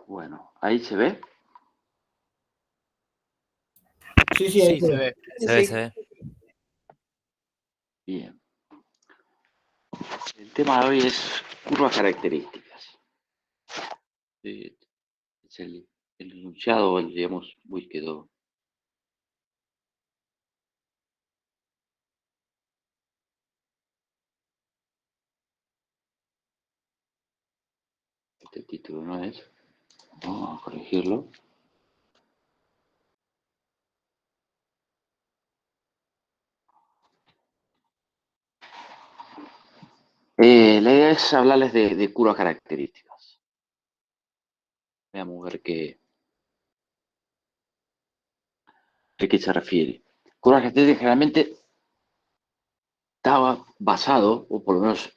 Bueno, ahí se ve. Sí, sí, ahí Sí, se ve. Se ve, se ve. Bien. El tema de hoy es curvas características. Es el enunciado, digamos, quedó. Este título no es. Vamos a corregirlo. La idea es hablarles de curvas características. Veamos ver a qué se refiere. Curvas características generalmente estaba basado, o por lo menos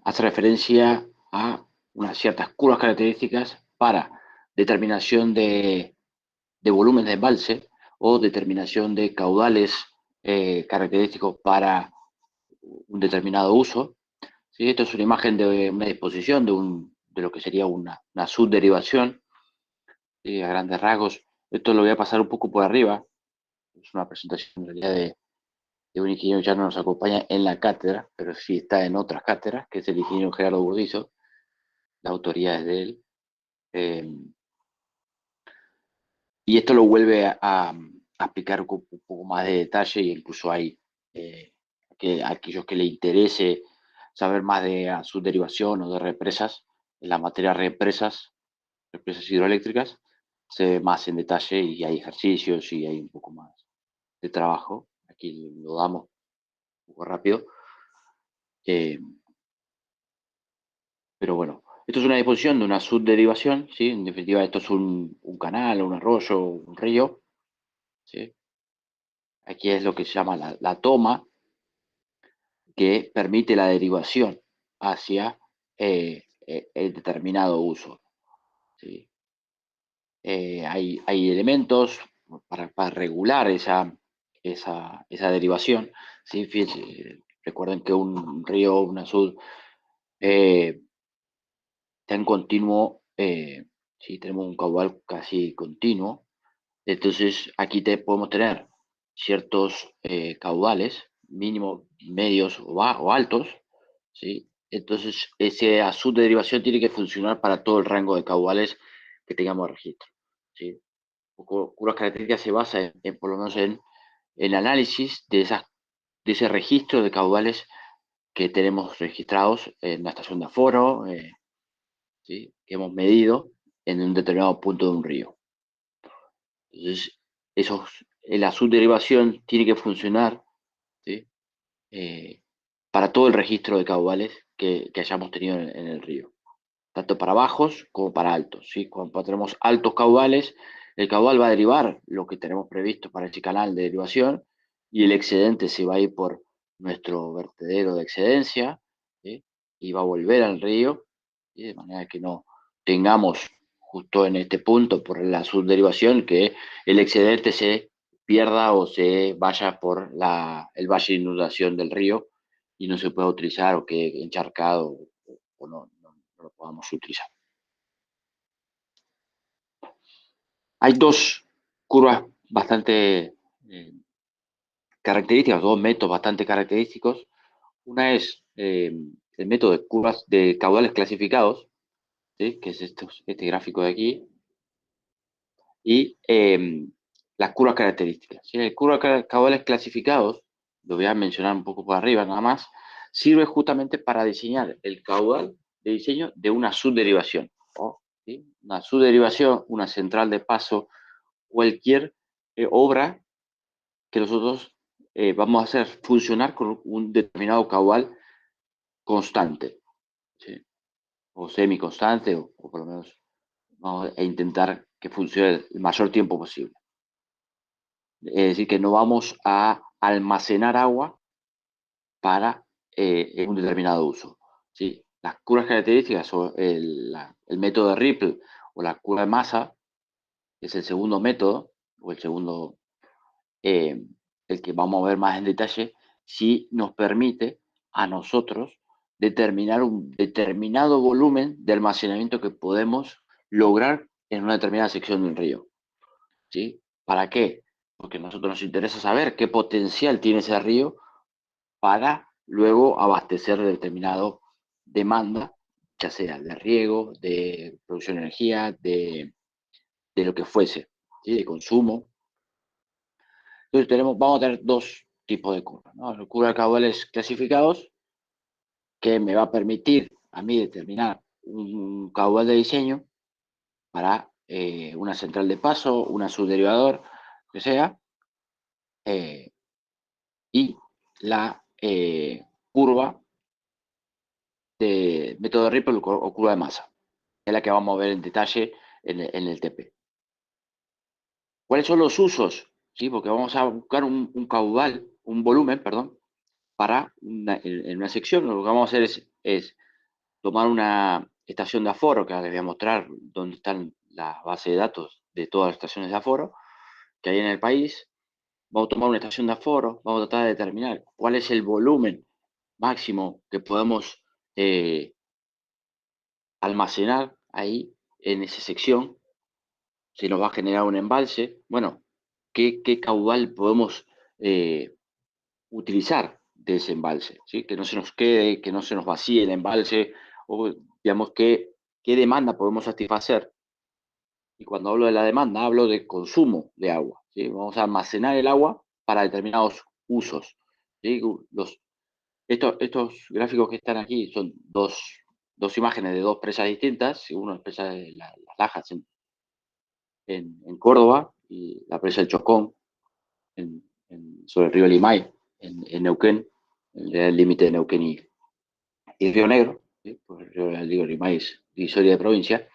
hace referencia a unas ciertas curvas características para determinación de volumen de embalse o determinación de caudales característicos para un determinado uso. ¿Sí? Esto es una imagen de una disposición de lo que sería una subderivación, ¿sí? A grandes rasgos. Esto lo voy a pasar un poco por arriba. Es una presentación en realidad de un ingeniero que ya no nos acompaña en la cátedra, pero sí está en otras cátedras, que es el ingeniero Gerardo Burdizo. La autoría es de él. Y esto lo vuelve a explicar con un poco más de detalle, y incluso hay aquellos que le interese saber más de su derivación o de represas, en la materia represas hidroeléctricas, se ve más en detalle y hay ejercicios y hay un poco más de trabajo. Aquí lo damos un poco rápido. Pero bueno, esto es una disposición de una subderivación, ¿sí? En definitiva, esto es un canal, un arroyo, un río, ¿sí? Aquí es lo que se llama la toma, que permite la derivación hacia el determinado uso, ¿sí? Hay elementos para regular esa derivación, ¿sí? Fíjense, recuerden que un río, una sud, está en continuo, ¿sí? Tenemos un caudal casi continuo. Entonces, aquí podemos tener ciertos caudales, mínimos, medios o altos, ¿sí? Entonces, ese azul de derivación tiene que funcionar para todo el rango de caudales que tengamos registro, ¿sí? Curvas características se basa por lo menos en el análisis de ese registro de caudales que tenemos registrados en la estación de aforo, ¿sí? Que hemos medido en un determinado punto de un río. Entonces, la subderivación tiene que funcionar, ¿sí? Para todo el registro de caudales que hayamos tenido en el río, tanto para bajos como para altos, ¿sí? Cuando tenemos altos caudales, el caudal va a derivar lo que tenemos previsto para ese canal de derivación y el excedente se va a ir por nuestro vertedero de excedencia, ¿sí? Y va a volver al río, ¿sí? De manera que no tengamos justo en este punto por la subderivación que el excedente se pierda o se vaya por el valle de inundación del río y no se pueda utilizar o quede encharcado o no lo podamos utilizar. Hay dos curvas bastante características, dos métodos bastante característicos. Una es el método de curvas de caudales clasificados, ¿sí? Que es este gráfico de aquí, y las curvas características, ¿sí? El curva de caudales clasificados, lo voy a mencionar un poco por arriba nada más, sirve justamente para diseñar el caudal de diseño de una subderivación, ¿sí? Una subderivación, una central de paso, cualquier obra que nosotros vamos a hacer funcionar con un determinado caudal constante, ¿sí? O semiconstante, o por lo menos vamos a intentar que funcione el mayor tiempo posible. Es decir, que no vamos a almacenar agua para un determinado uso, ¿sí? Las curvas características o el método de Ripple o la curva de masa es el segundo método, o el segundo, el que vamos a ver más en detalle, si nos permite a nosotros determinar un determinado volumen de almacenamiento que podemos lograr en una determinada sección del río. ¿Sí? ¿Para qué? Porque a nosotros nos interesa saber qué potencial tiene ese río para luego abastecer de determinado demanda, ya sea de riego, de producción de energía, de lo que fuese, ¿sí? De consumo. Entonces vamos a tener dos tipos de curvas, ¿no? Curvas de caudales clasificados, que me va a permitir a mí determinar un caudal de diseño para una central de paso, una subderivador, que sea, y la curva de método de Ripple o curva de masa, es la que vamos a ver en detalle en el TP. ¿Cuáles son los usos? ¿Sí? Porque vamos a buscar un caudal, un volumen, perdón, para en una sección. Lo que vamos a hacer es tomar una estación de aforo, que les voy a mostrar dónde están las bases de datos de todas las estaciones de aforo que hay en el país. Vamos a tomar una estación de aforo, vamos a tratar de determinar cuál es el volumen máximo que podemos almacenar ahí en esa sección, si nos va a generar un embalse. Bueno, qué caudal podemos utilizar de ese embalse, ¿sí? Que no se nos quede, que no se nos vacíe el embalse, o digamos, qué demanda podemos satisfacer. Y cuando hablo de la demanda, hablo de consumo de agua, ¿sí? Vamos a almacenar el agua para determinados usos, ¿sí? Estos gráficos que están aquí son dos imágenes de dos presas distintas. Una es presa de las Lajas en Córdoba, y la presa del Chocón sobre el río Limay, en Neuquén, en el límite de Neuquén y Río Negro, ¿sí? Pues el río Limay es divisoria de provincia.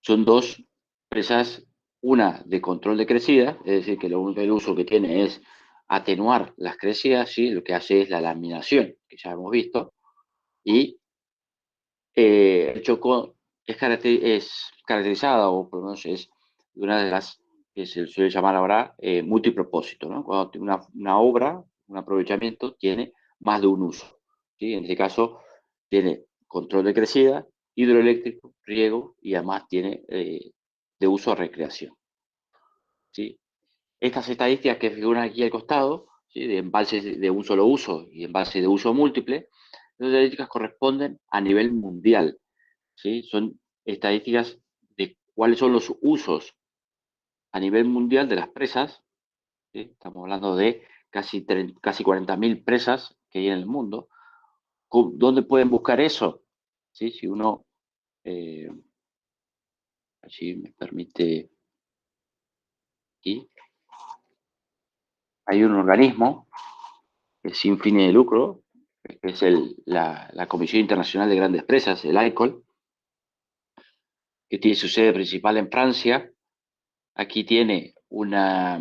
Son dos presas, una de control de crecida, es decir, que el uso que tiene es atenuar las crecidas, ¿sí? Lo que hace es la laminación, que ya hemos visto, y el Chocó es caracterizada, o por lo menos es una de las que se suele llamar ahora multipropósito, ¿no? Cuando tiene una obra, un aprovechamiento, tiene más de un uso, ¿sí? En este caso, tiene control de crecida, hidroeléctrico, riego, y además tiene de uso recreación, ¿sí? Estas estadísticas que figuran aquí al costado, ¿sí? De embalses de un solo uso y embalses de uso múltiple, estas estadísticas corresponden a nivel mundial, ¿sí? Son estadísticas de cuáles son los usos a nivel mundial de las presas, ¿sí? Estamos hablando de casi 40.000 presas que hay en el mundo. ¿Dónde pueden buscar eso? ¿Sí? Si uno, eh, allí me permite, aquí, hay un organismo que es sin fines de lucro, que es la Comisión Internacional de Grandes Presas, el ICOL, que tiene su sede principal en Francia. Aquí tiene la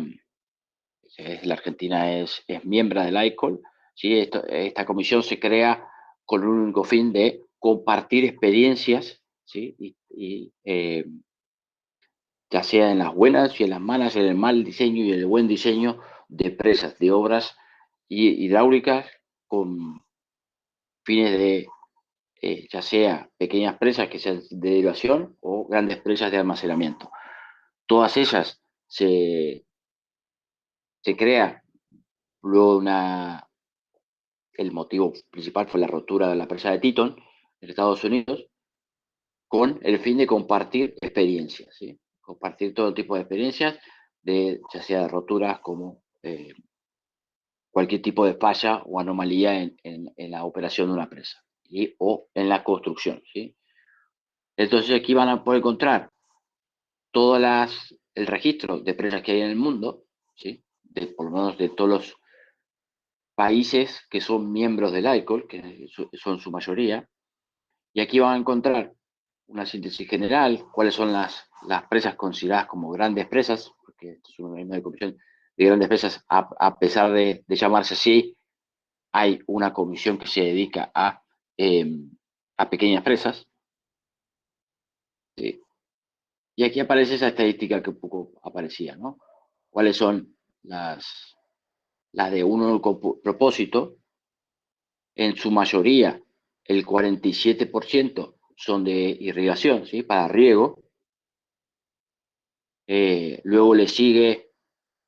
Argentina es miembro del ICOL, ¿sí? Esta comisión se crea con un único fin de compartir experiencias, ¿sí? Ya sea en las buenas y en las malas, en el mal diseño y en el buen diseño de presas, de obras hidráulicas con fines de ya sea pequeñas presas que sean de derivación o grandes presas de almacenamiento. Todas ellas se crea luego el motivo principal fue la rotura de la presa de Teton en Estados Unidos, con el fin de compartir experiencias, ¿sí? Compartir todo tipo de experiencias, ya sea de roturas como cualquier tipo de falla o anomalía en la operación de una presa, ¿sí? O en la construcción, ¿sí? Entonces aquí van a poder encontrar el registro de presas que hay en el mundo, ¿sí? Por lo menos de todos los países que son miembros del ICOL, que son su mayoría, y aquí van a encontrar una síntesis general, cuáles son las presas consideradas como grandes presas, porque esto es un organismo de comisión de grandes presas, a pesar de llamarse así, hay una comisión que se dedica eh, a pequeñas presas, ¿sí? Y aquí aparece esa estadística que un poco aparecía, ¿no? ¿Cuáles son las de un único propósito? en su mayoría el 47% son de irrigación, ¿sí? Para riego. Luego le sigue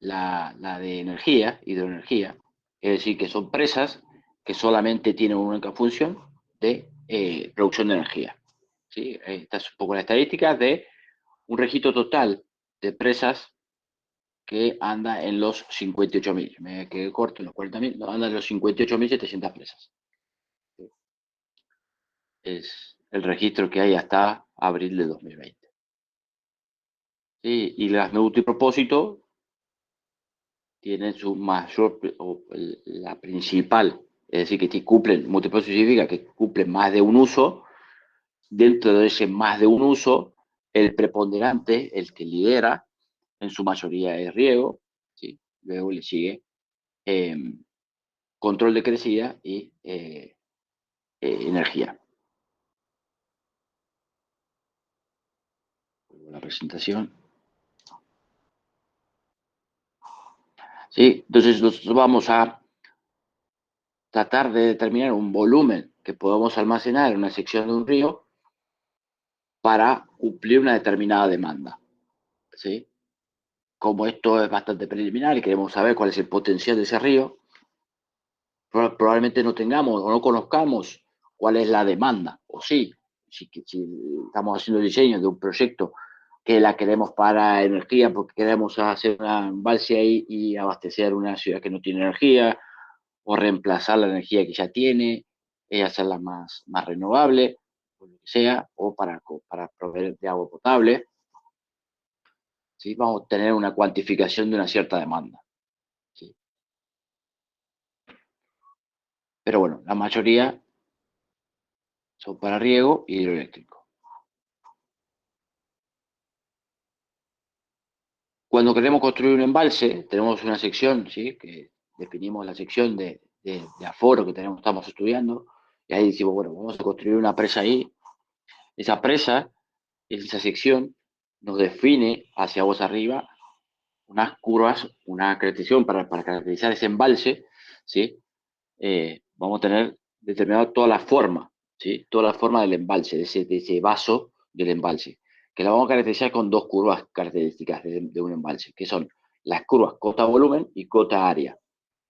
la de energía, hidroenergía, es decir, que son presas que solamente tienen una única función de producción de energía. ¿Sí? Esta es un poco la estadística de un registro total de presas que anda en los 58.000. Me quedé corto en los 40.000, no, anda en los 58.700 presas. Es el registro que hay hasta abril de 2020. ¿Sí? Y las multipropósito tienen su mayor, o la principal, es decir, que cumplen, multipropósito significa que cumplen más de un uso. Dentro de ese más de un uso, el preponderante, el que lidera, en su mayoría es riego, ¿sí? Luego le sigue control de crecida y energía. La presentación. ¿Sí? Entonces nosotros vamos a tratar de determinar un volumen que podamos almacenar en una sección de un río para cumplir una determinada demanda. ¿Sí? Como esto es bastante preliminar y queremos saber cuál es el potencial de ese río, probablemente no tengamos o no conozcamos cuál es la demanda, o sí, si estamos haciendo el diseño de un proyecto que la queremos para energía porque queremos hacer un embalse ahí y abastecer una ciudad que no tiene energía, o reemplazar la energía que ya tiene, hacerla más renovable, o lo que sea, o para proveer de agua potable. ¿Sí? Vamos a tener una cuantificación de una cierta demanda. ¿Sí? Pero bueno, la mayoría son para riego y hidroeléctrico. Cuando queremos construir un embalse, tenemos una sección, ¿sí? Que definimos la sección de aforo que estamos estudiando, y ahí decimos, bueno, vamos a construir una presa ahí. Esa presa, esa sección, nos define hacia vos arriba unas curvas, una caracterización para caracterizar ese embalse, ¿sí? Vamos a tener determinado toda la forma, ¿sí? Toda la forma del embalse, de ese vaso del embalse, que la vamos a caracterizar con dos curvas características de un embalse, que son las curvas cota-volumen y cota-área,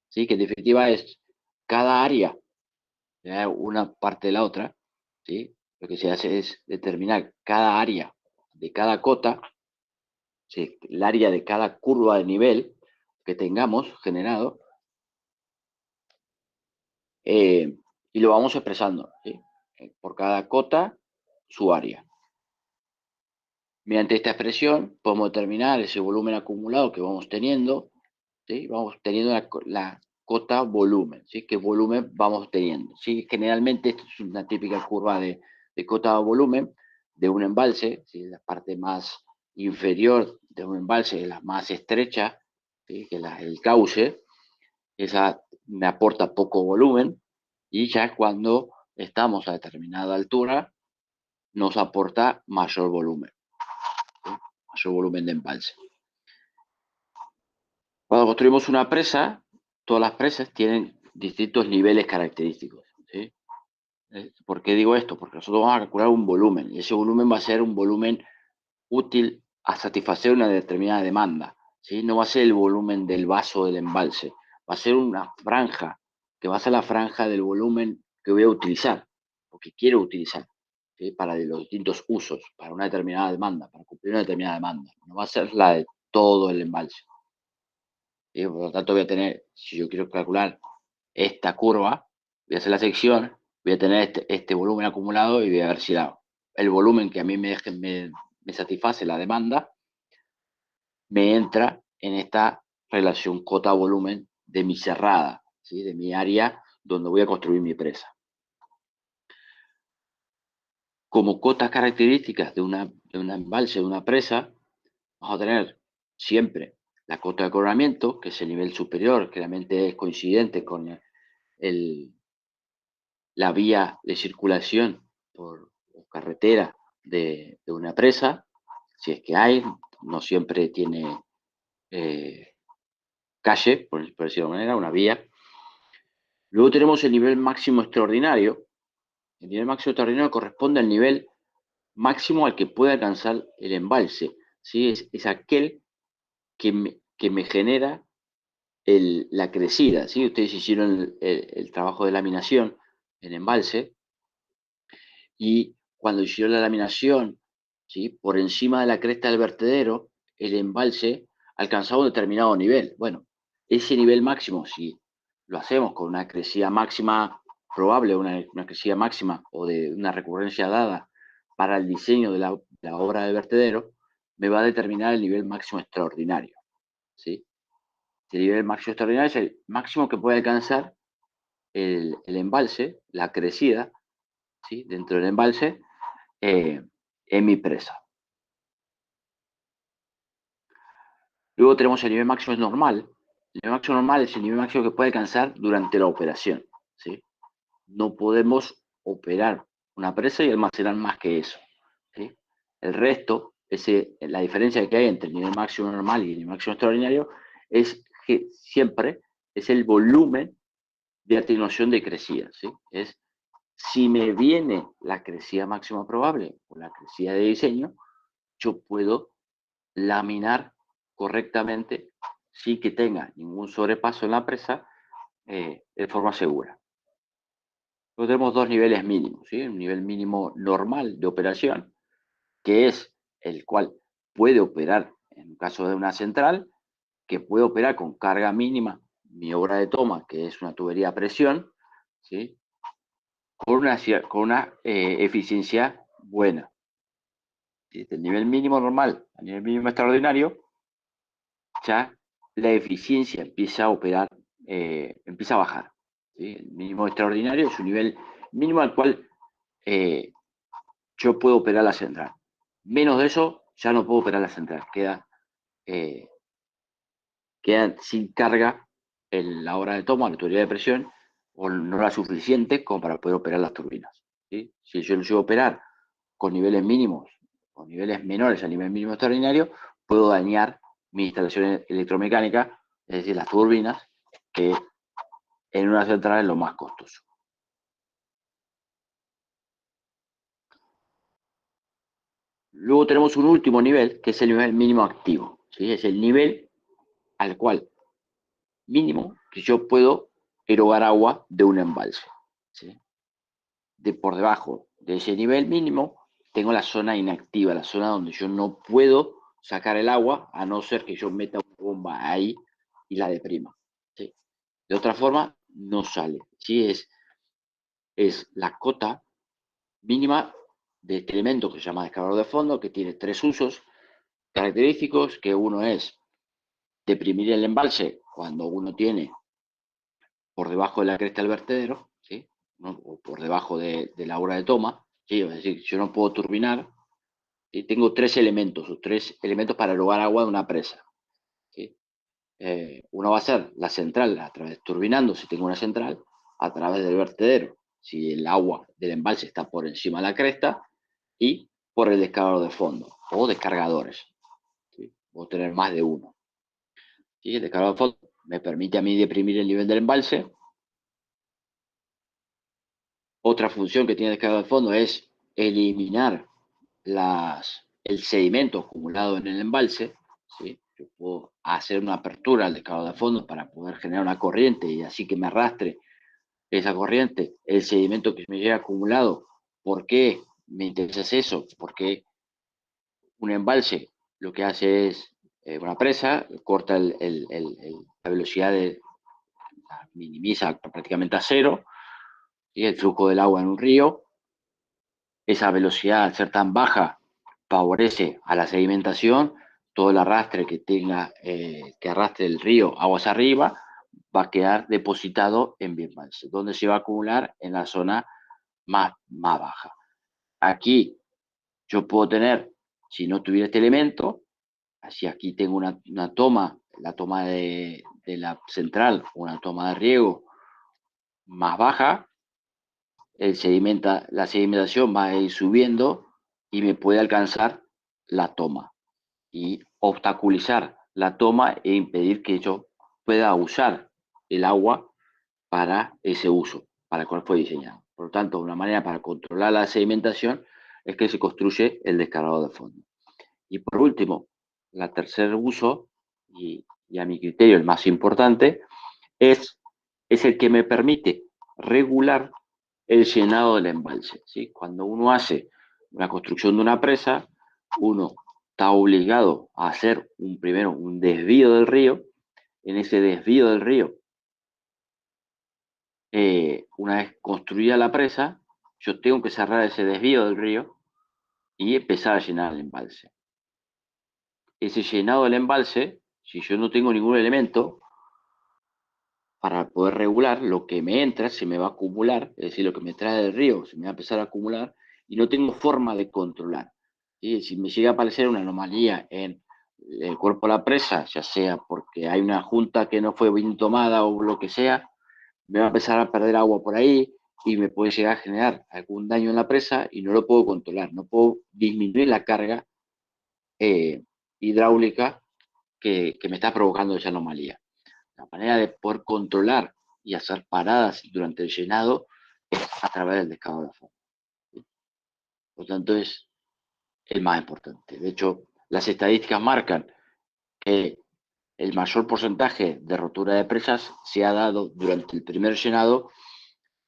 ¿sí? Que en definitiva es cada área, una parte de la otra, ¿sí? Lo que se hace es determinar cada área de cada cota, ¿sí? El área de cada curva de nivel que tengamos generado, y lo vamos expresando, ¿sí? Por cada cota, su área. Mediante esta expresión podemos determinar ese volumen acumulado que vamos teniendo, ¿sí? Vamos teniendo la cota volumen, ¿sí? ¿Qué volumen vamos teniendo? ¿Sí? Generalmente esto es una típica curva de cota volumen de un embalse, ¿sí? La parte más inferior de un embalse es la más estrecha, ¿sí? Que el cauce, esa me aporta poco volumen, y ya cuando estamos a determinada altura nos aporta mayor volumen, ¿sí? Mayor volumen de embalse. Cuando construimos una presa, todas las presas tienen distintos niveles característicos, ¿sí? ¿Por qué digo esto? Porque nosotros vamos a calcular un volumen, y ese volumen va a ser un volumen útil a satisfacer una determinada demanda, ¿sí? No va a ser el volumen del vaso del embalse, va a ser una franja, que va a ser la franja del volumen que voy a utilizar, o que quiero utilizar, ¿sí? Para los distintos usos, para una determinada demanda, para cumplir una determinada demanda. No va a ser la de todo el embalse. ¿Sí? Por lo tanto, voy a tener, si yo quiero calcular esta curva, voy a hacer la sección, voy a tener este volumen acumulado y voy a ver si el volumen que a mí me satisface la demanda me entra en esta relación cota-volumen de mi cerrada, ¿sí? De mi área donde voy a construir mi presa. Como cotas características de un embalse, de una presa, vamos a tener siempre la cota de coronamiento, que es el nivel superior, que realmente es coincidente con la vía de circulación por carretera de una presa, si es que hay, no siempre tiene calle, por decirlo de alguna manera, una vía. Luego tenemos el nivel máximo extraordinario. El nivel máximo extraordinario corresponde al nivel máximo al que puede alcanzar el embalse, ¿sí? Es aquel que me genera la crecida, ¿sí? Ustedes hicieron el trabajo de laminación en embalse y cuando hicieron la laminación, ¿sí? Por encima de la cresta del vertedero, el embalse alcanzaba un determinado nivel. Bueno, ese nivel máximo, si lo hacemos con una crecida máxima probable, una crecida máxima o de una recurrencia dada para el diseño de la obra del vertedero, me va a determinar el nivel máximo extraordinario, ¿sí? El nivel máximo extraordinario es el máximo que puede alcanzar el embalse, la crecida, ¿sí? Dentro del embalse, eh, en mi presa. Luego tenemos el nivel máximo normal. El nivel máximo normal es el nivel máximo que puede alcanzar durante la operación, ¿sí? No podemos operar una presa y almacenar más que eso, ¿sí? El resto, la diferencia que hay entre el nivel máximo normal y el nivel máximo extraordinario es que siempre es el volumen de atenuación de crecida, ¿sí? Es si me viene la crecida máxima probable o la crecida de diseño, yo puedo laminar correctamente sin que tenga ningún sobrepaso en la presa de forma segura. Luego tenemos dos niveles mínimos, ¿sí? Un nivel mínimo normal de operación, que es el cual puede operar en el caso de una central, que puede operar con carga mínima, mi obra de toma, que es una tubería a presión, ¿sí? Con una eficiencia buena. Desde el nivel mínimo normal al nivel mínimo extraordinario, ya la eficiencia empieza a operar, empieza a bajar, ¿sí? El mínimo extraordinario es un nivel mínimo al cual eh, yo puedo operar la central. Menos de eso, ya no puedo operar la central. Eh, queda sin carga la hora de toma, la tubería de presión, o no la suficiente como para poder operar las turbinas, ¿sí? Si yo lo llevo a operar con niveles mínimos o niveles menores al nivel mínimo extraordinario, puedo dañar mi instalación electromecánica, es decir, las turbinas, que en una central es lo más costoso. Luego tenemos un último nivel, que es el nivel mínimo activo, ¿sí? Es el nivel al cual mínimo que yo puedo erogar agua de un embalse, ¿sí? Por debajo de ese nivel mínimo tengo la zona inactiva, la zona donde yo no puedo sacar el agua a no ser que yo meta una bomba ahí y la deprima, ¿sí? De otra forma, no sale, ¿sí? Es la cota mínima de este elemento que se llama descargador de fondo, que tiene tres usos característicos, que uno es deprimir el embalse cuando uno tiene por debajo de la cresta del vertedero, ¿sí? ¿No? O por debajo de la hora de toma, ¿sí? Es decir, yo no puedo turbinar, ¿sí? Tengo tres elementos para erogar agua de una presa, ¿sí? Uno va a ser la central, a través turbinando, si tengo una central, a través del vertedero, si el agua del embalse está por encima de la cresta, y por el descargador de fondo, o descargadores, ¿sí? Puedo tener más de uno, ¿sí? El descargador de fondo me permite a mí deprimir el nivel del embalse. Otra función que tiene el descargador de fondo es eliminar el sedimento acumulado en el embalse, ¿sí? Yo puedo hacer una apertura al descargador de fondo para poder generar una corriente y así que me arrastre esa corriente, el sedimento que me llega acumulado. ¿Por qué me interesa eso? Porque un embalse lo que hace es una presa, corta la velocidad, minimiza prácticamente a cero, y el flujo del agua en un río. Esa velocidad, al ser tan baja, favorece a la sedimentación. Todo el arrastre que tenga, que arrastre el río aguas arriba, va a quedar depositado en mi embalse, donde se va a acumular en la zona más baja. Aquí yo puedo tener, si no tuviera este elemento, así aquí tengo una toma, la toma de la central, una toma de riego más baja, la sedimentación va a ir subiendo y me puede alcanzar la toma y obstaculizar la toma e impedir que yo pueda usar el agua para ese uso, para el cual fue diseñado. Por lo tanto, una manera para controlar la sedimentación es que se construye el descargador de fondo. Y por último, la tercer uso, y a mi criterio el más importante, es el que me permite regular el llenado del embalse, ¿sí? Cuando uno hace la construcción de una presa, uno está obligado a hacer primero un desvío del río. En ese desvío del río, una vez construida la presa, yo tengo que cerrar ese desvío del río y empezar a llenar el embalse. Ese llenado del embalse, si yo no tengo ningún elemento para poder regular, lo que me entra se me va a acumular, es decir, lo que me trae del río se me va a empezar a acumular y no tengo forma de controlar. ¿Sí? Si me llega a aparecer una anomalía en el cuerpo de la presa, ya sea porque hay una junta que no fue bien tomada o lo que sea, me va a empezar a perder agua por ahí y me puede llegar a generar algún daño en la presa y no lo puedo controlar, no puedo disminuir la carga eh, hidráulica que me está provocando esa anomalía. La manera de poder controlar y hacer paradas durante el llenado es a través del descargador de fondo. Por lo tanto, es el más importante. De hecho, las estadísticas marcan que el mayor porcentaje de rotura de presas se ha dado durante el primer llenado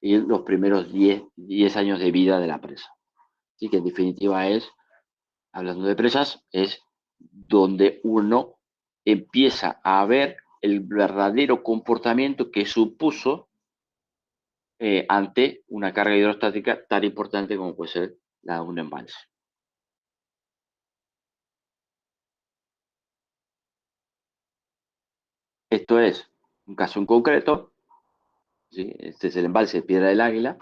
y los primeros 10 años de vida de la presa. Así que en definitiva es, hablando de presas, es donde uno empieza a ver el verdadero comportamiento que supuso ante una carga hidrostática tan importante como puede ser la de un embalse. Esto es un caso en concreto, ¿sí? Este es el embalse de Piedra del Águila,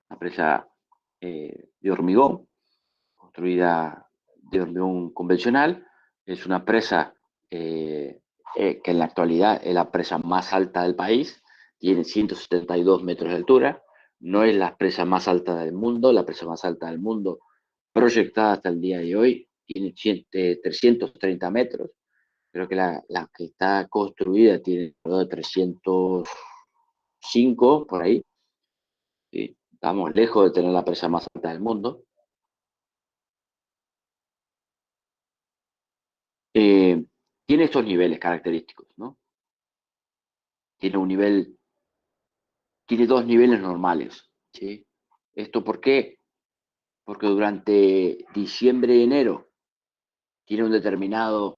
una presa de hormigón, construida de hormigón convencional. Es una presa que en la actualidad es la presa más alta del país, tiene 172 metros de altura, no es la presa más alta del mundo, la presa más alta del mundo proyectada hasta el día de hoy tiene 330 metros, creo que la que está construida tiene alrededor de 305 por ahí, ¿sí? Estamos lejos de tener la presa más alta del mundo. Eh, Tiene estos niveles característicos, ¿no? Tiene un nivel, tiene dos niveles normales, ¿sí? ¿Esto por qué? Porque durante diciembre y enero tiene un determinado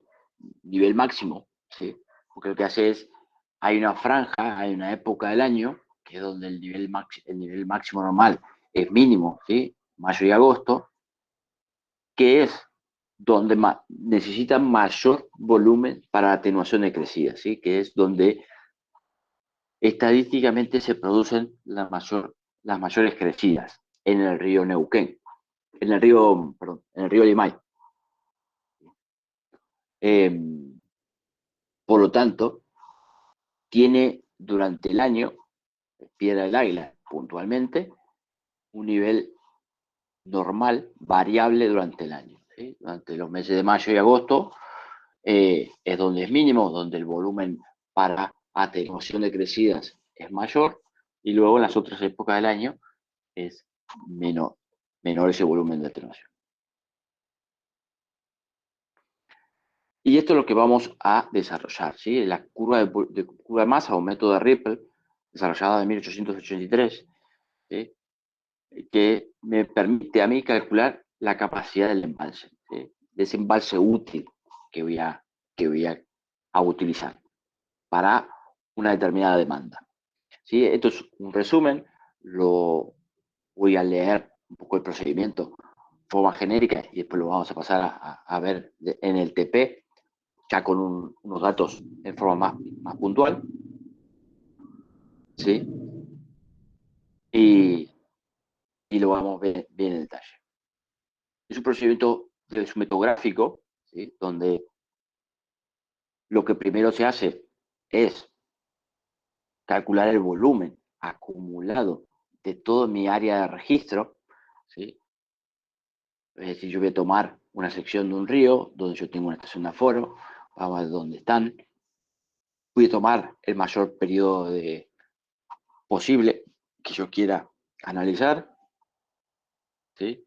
nivel máximo, ¿sí? Porque lo que hace es, hay una franja, hay una época del año, que es donde el nivel máximo normal es mínimo, ¿sí? Mayo y agosto, que es donde necesitan mayor volumen para atenuación de crecidas, ¿sí? Que es donde estadísticamente se producen las mayores crecidas en el río Neuquén, en el río Limay. Eh, por lo tanto, tiene durante el año, Piedra del Águila puntualmente, un nivel normal, variable durante el año. ¿Sí? Durante los meses de mayo y agosto es donde es mínimo, donde el volumen para atenuación de crecidas es mayor, y luego en las otras épocas del año es menor ese volumen de atenuación. Y esto es lo que vamos a desarrollar, ¿sí? La curva de masa o método de Ripple, desarrollada en 1883, ¿sí? Que me permite a mí calcular la capacidad del embalse, ¿sí? De ese embalse útil que voy a utilizar para una determinada demanda. ¿Sí? Esto es un resumen, lo voy a leer un poco el procedimiento de forma genérica y después lo vamos a pasar a ver en el TP, ya con unos datos en forma más puntual. ¿Sí? Y lo vamos a ver bien en detalle. Es un procedimiento, es un método gráfico, ¿sí? Donde lo que primero se hace es calcular el volumen acumulado de toda mi área de registro, ¿sí? Es decir, yo voy a tomar una sección de un río donde yo tengo una estación de aforo, vamos a ver dónde están. Voy a tomar el mayor periodo de posible que yo quiera analizar, ¿sí?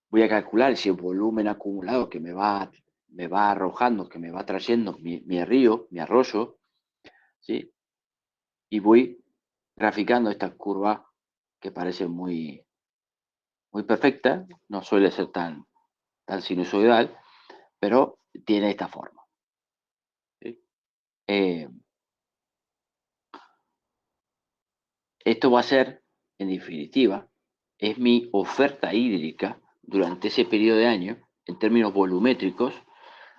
Voy a calcular si el volumen acumulado que me va arrojando, que me va trayendo mi río, mi arroyo, ¿sí? Y voy graficando esta curva que parece muy perfecta, no suele ser tan sinusoidal, pero tiene esta forma, ¿sí? Eh, Esto va a ser, en definitiva, es mi oferta hídrica durante ese periodo de año, en términos volumétricos,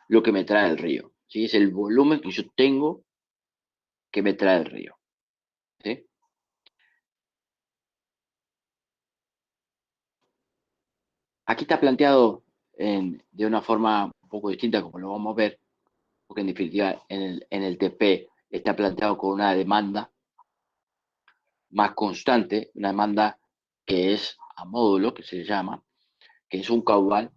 lo que me trae el río, ¿sí? Es el volumen que yo tengo que me trae el río, ¿sí? Aquí está planteado de una forma un poco distinta, como lo vamos a ver, porque en definitiva en el TP está planteado con una demanda más constante, una demanda que es a módulo, que se llama, que es un caudal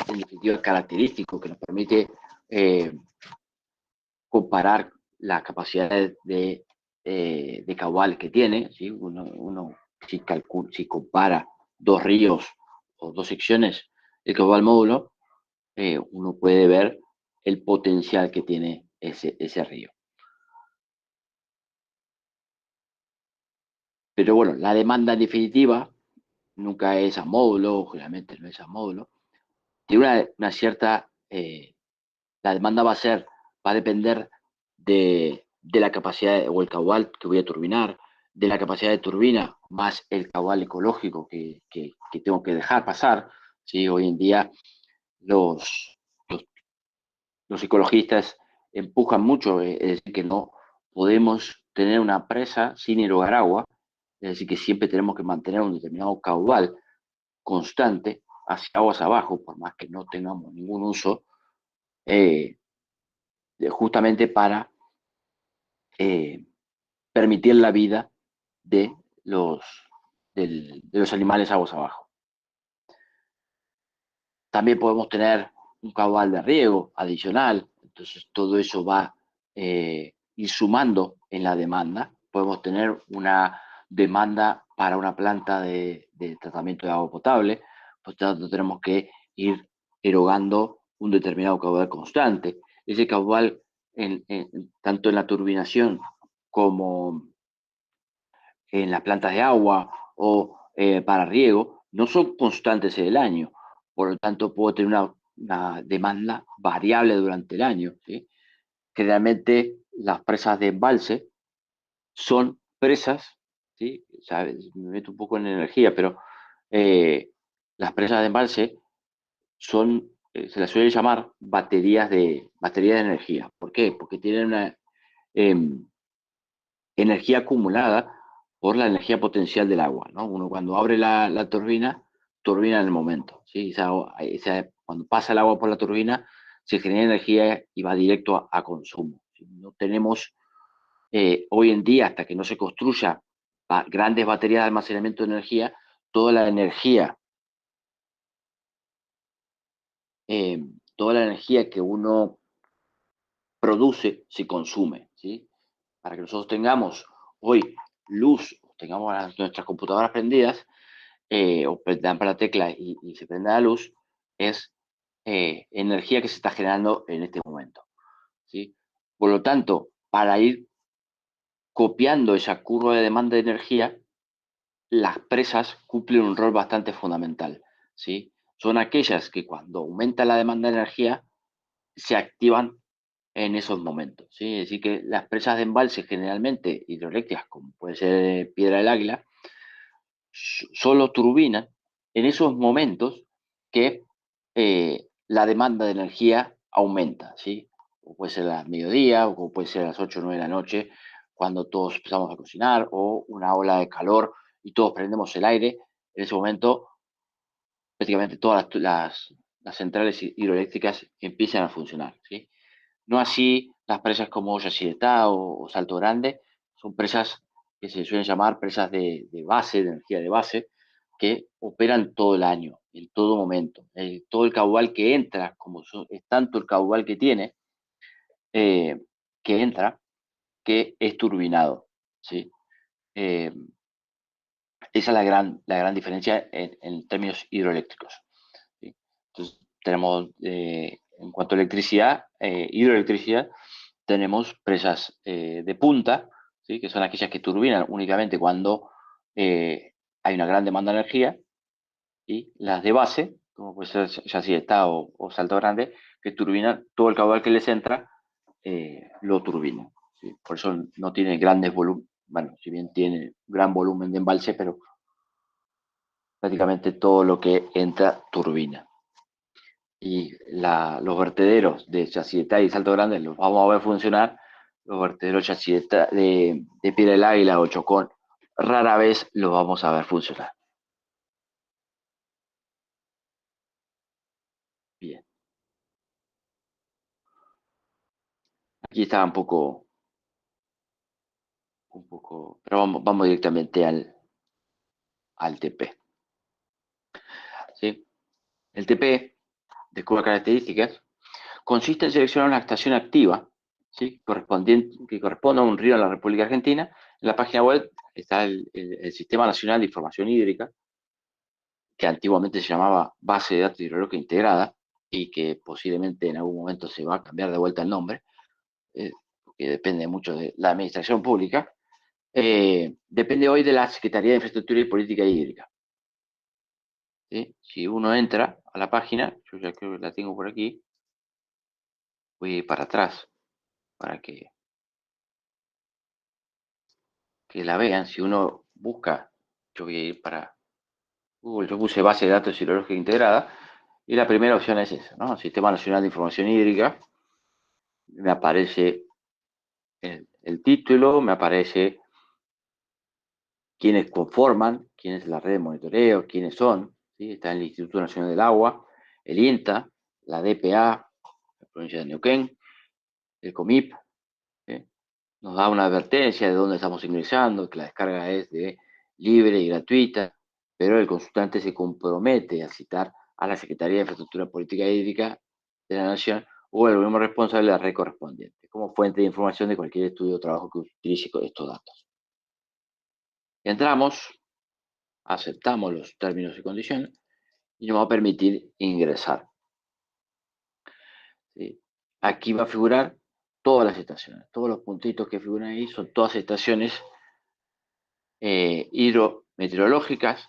en definitiva característico que nos permite eh, comparar las capacidades de caudal que tiene, ¿sí? Uno si compara dos ríos o dos secciones del caudal módulo, uno puede ver el potencial que tiene ese río. Pero bueno, la demanda en definitiva nunca es a módulo, generalmente no es a módulo, tiene una cierta, la demanda va a depender de la capacidad o el caudal que voy a turbinar, de la capacidad de turbina, más el caudal ecológico que tengo que dejar pasar. ¿Sí? Hoy en día los, los ecologistas empujan mucho, es decir, que no podemos tener una presa sin erogar agua, es decir, que siempre tenemos que mantener un determinado caudal constante hacia aguas abajo, por más que no tengamos ningún uso, eh, justamente para eh, permitir la vida de los, de los animales aguas abajo. También podemos tener un caudal de riego adicional, entonces todo eso va ir sumando en la demanda. Podemos tener una demanda para una planta de tratamiento de agua potable, por tanto tenemos que ir erogando un determinado caudal constante. Ese caudal, tanto en la turbinación como en las plantas de agua o para riego, no son constantes en el año. Por lo tanto, puedo tener una demanda variable durante el año, ¿sí? Generalmente, las presas de embalse son presas, ¿sí? ¿Sabes? Me meto un poco en energía, pero eh, las presas de embalse son, se las suele llamar baterías de energía. ¿Por qué? Porque tienen una energía acumulada por la energía potencial del agua, ¿no? Uno cuando abre la turbina, turbina en el momento, ¿sí? Cuando pasa el agua por la turbina, se genera energía y va directo a consumo, ¿sí? No tenemos hoy en día, hasta que no se construya grandes baterías de almacenamiento de energía, toda la energía, eh, toda la energía que uno produce se consume, ¿sí? Para que nosotros tengamos hoy luz, tengamos nuestras computadoras prendidas, o dan para la tecla y se prende la luz, es energía que se está generando en este momento, ¿sí? Por lo tanto, para ir copiando esa curva de demanda de energía, las presas cumplen un rol bastante fundamental, ¿sí? Son aquellas que cuando aumenta la demanda de energía, se activan en esos momentos, ¿sí? Es decir, que las presas de embalse generalmente hidroeléctricas, como puede ser Piedra del Águila, solo turbinan en esos momentos que la demanda de energía aumenta, ¿sí? O puede ser a mediodía, o puede ser a las 8 o 9 de la noche, cuando todos empezamos a cocinar, o una ola de calor y todos prendemos el aire. En ese momento, prácticamente todas las centrales hidroeléctricas empiezan a funcionar, ¿sí? No así las presas como Yacyretá o Salto Grande, son presas que se suelen llamar presas de base, de energía de base, que operan todo el año, en todo momento. Todo el caudal que entra, es tanto el caudal que tiene, eh, que entra, que es turbinado, ¿sí? esa es la gran diferencia en términos hidroeléctricos, ¿sí? Entonces, tenemos, en cuanto a electricidad, hidroelectricidad, tenemos presas de punta, ¿sí? Que son aquellas que turbinan únicamente cuando hay una gran demanda de energía, y las de base, como puede ser Yacyretá o Salto Grande, que turbinan todo el caudal que les entra, lo turbinan, ¿sí? Por eso no tiene grandes volúmenes, bueno, si bien tiene gran volumen de embalse, pero prácticamente todo lo que entra turbina. Y los vertederos de Yacyretá y Salto Grande los vamos a ver funcionar. Los vertederos Yacyretá de Piedra del Águila o Chocón rara vez los vamos a ver funcionar. Bien. Aquí está un poco, pero vamos directamente al TP, ¿sí? El TP, descubre características, consiste en seleccionar una estación activa, ¿sí? Que corresponda a un río en la República Argentina. En la página web está el Sistema Nacional de Información Hídrica, que antiguamente se llamaba Base de Datos Hidrológica Integrada, y que posiblemente en algún momento se va a cambiar de vuelta el nombre, porque depende mucho de la administración pública. Depende hoy de la Secretaría de Infraestructura y Política Hídrica, ¿sí? Si uno entra a la página, yo ya creo que la tengo por aquí, voy a ir para atrás para que la vean. Si uno busca, yo voy a ir para Google, yo puse base de datos hidrológica integrada, y la primera opción es esa, ¿no? Sistema Nacional de Información Hídrica. Me aparece el título, me aparece quiénes conforman, quién es la red de monitoreo, quiénes son, ¿sí? Está el Instituto Nacional del Agua, el INTA, la DPA, la provincia de Neuquén, el COMIP, ¿sí? Nos da una advertencia de dónde estamos ingresando, que la descarga es libre y gratuita, pero el consultante se compromete a citar a la Secretaría de Infraestructura Política Hídrica de la Nación o el gobierno responsable de la red correspondiente, como fuente de información de cualquier estudio o trabajo que utilice estos datos. Entramos, aceptamos los términos y condiciones y nos va a permitir ingresar, ¿sí? Aquí va a figurar todas las estaciones, todos los puntitos que figuran ahí son todas estaciones hidrometeorológicas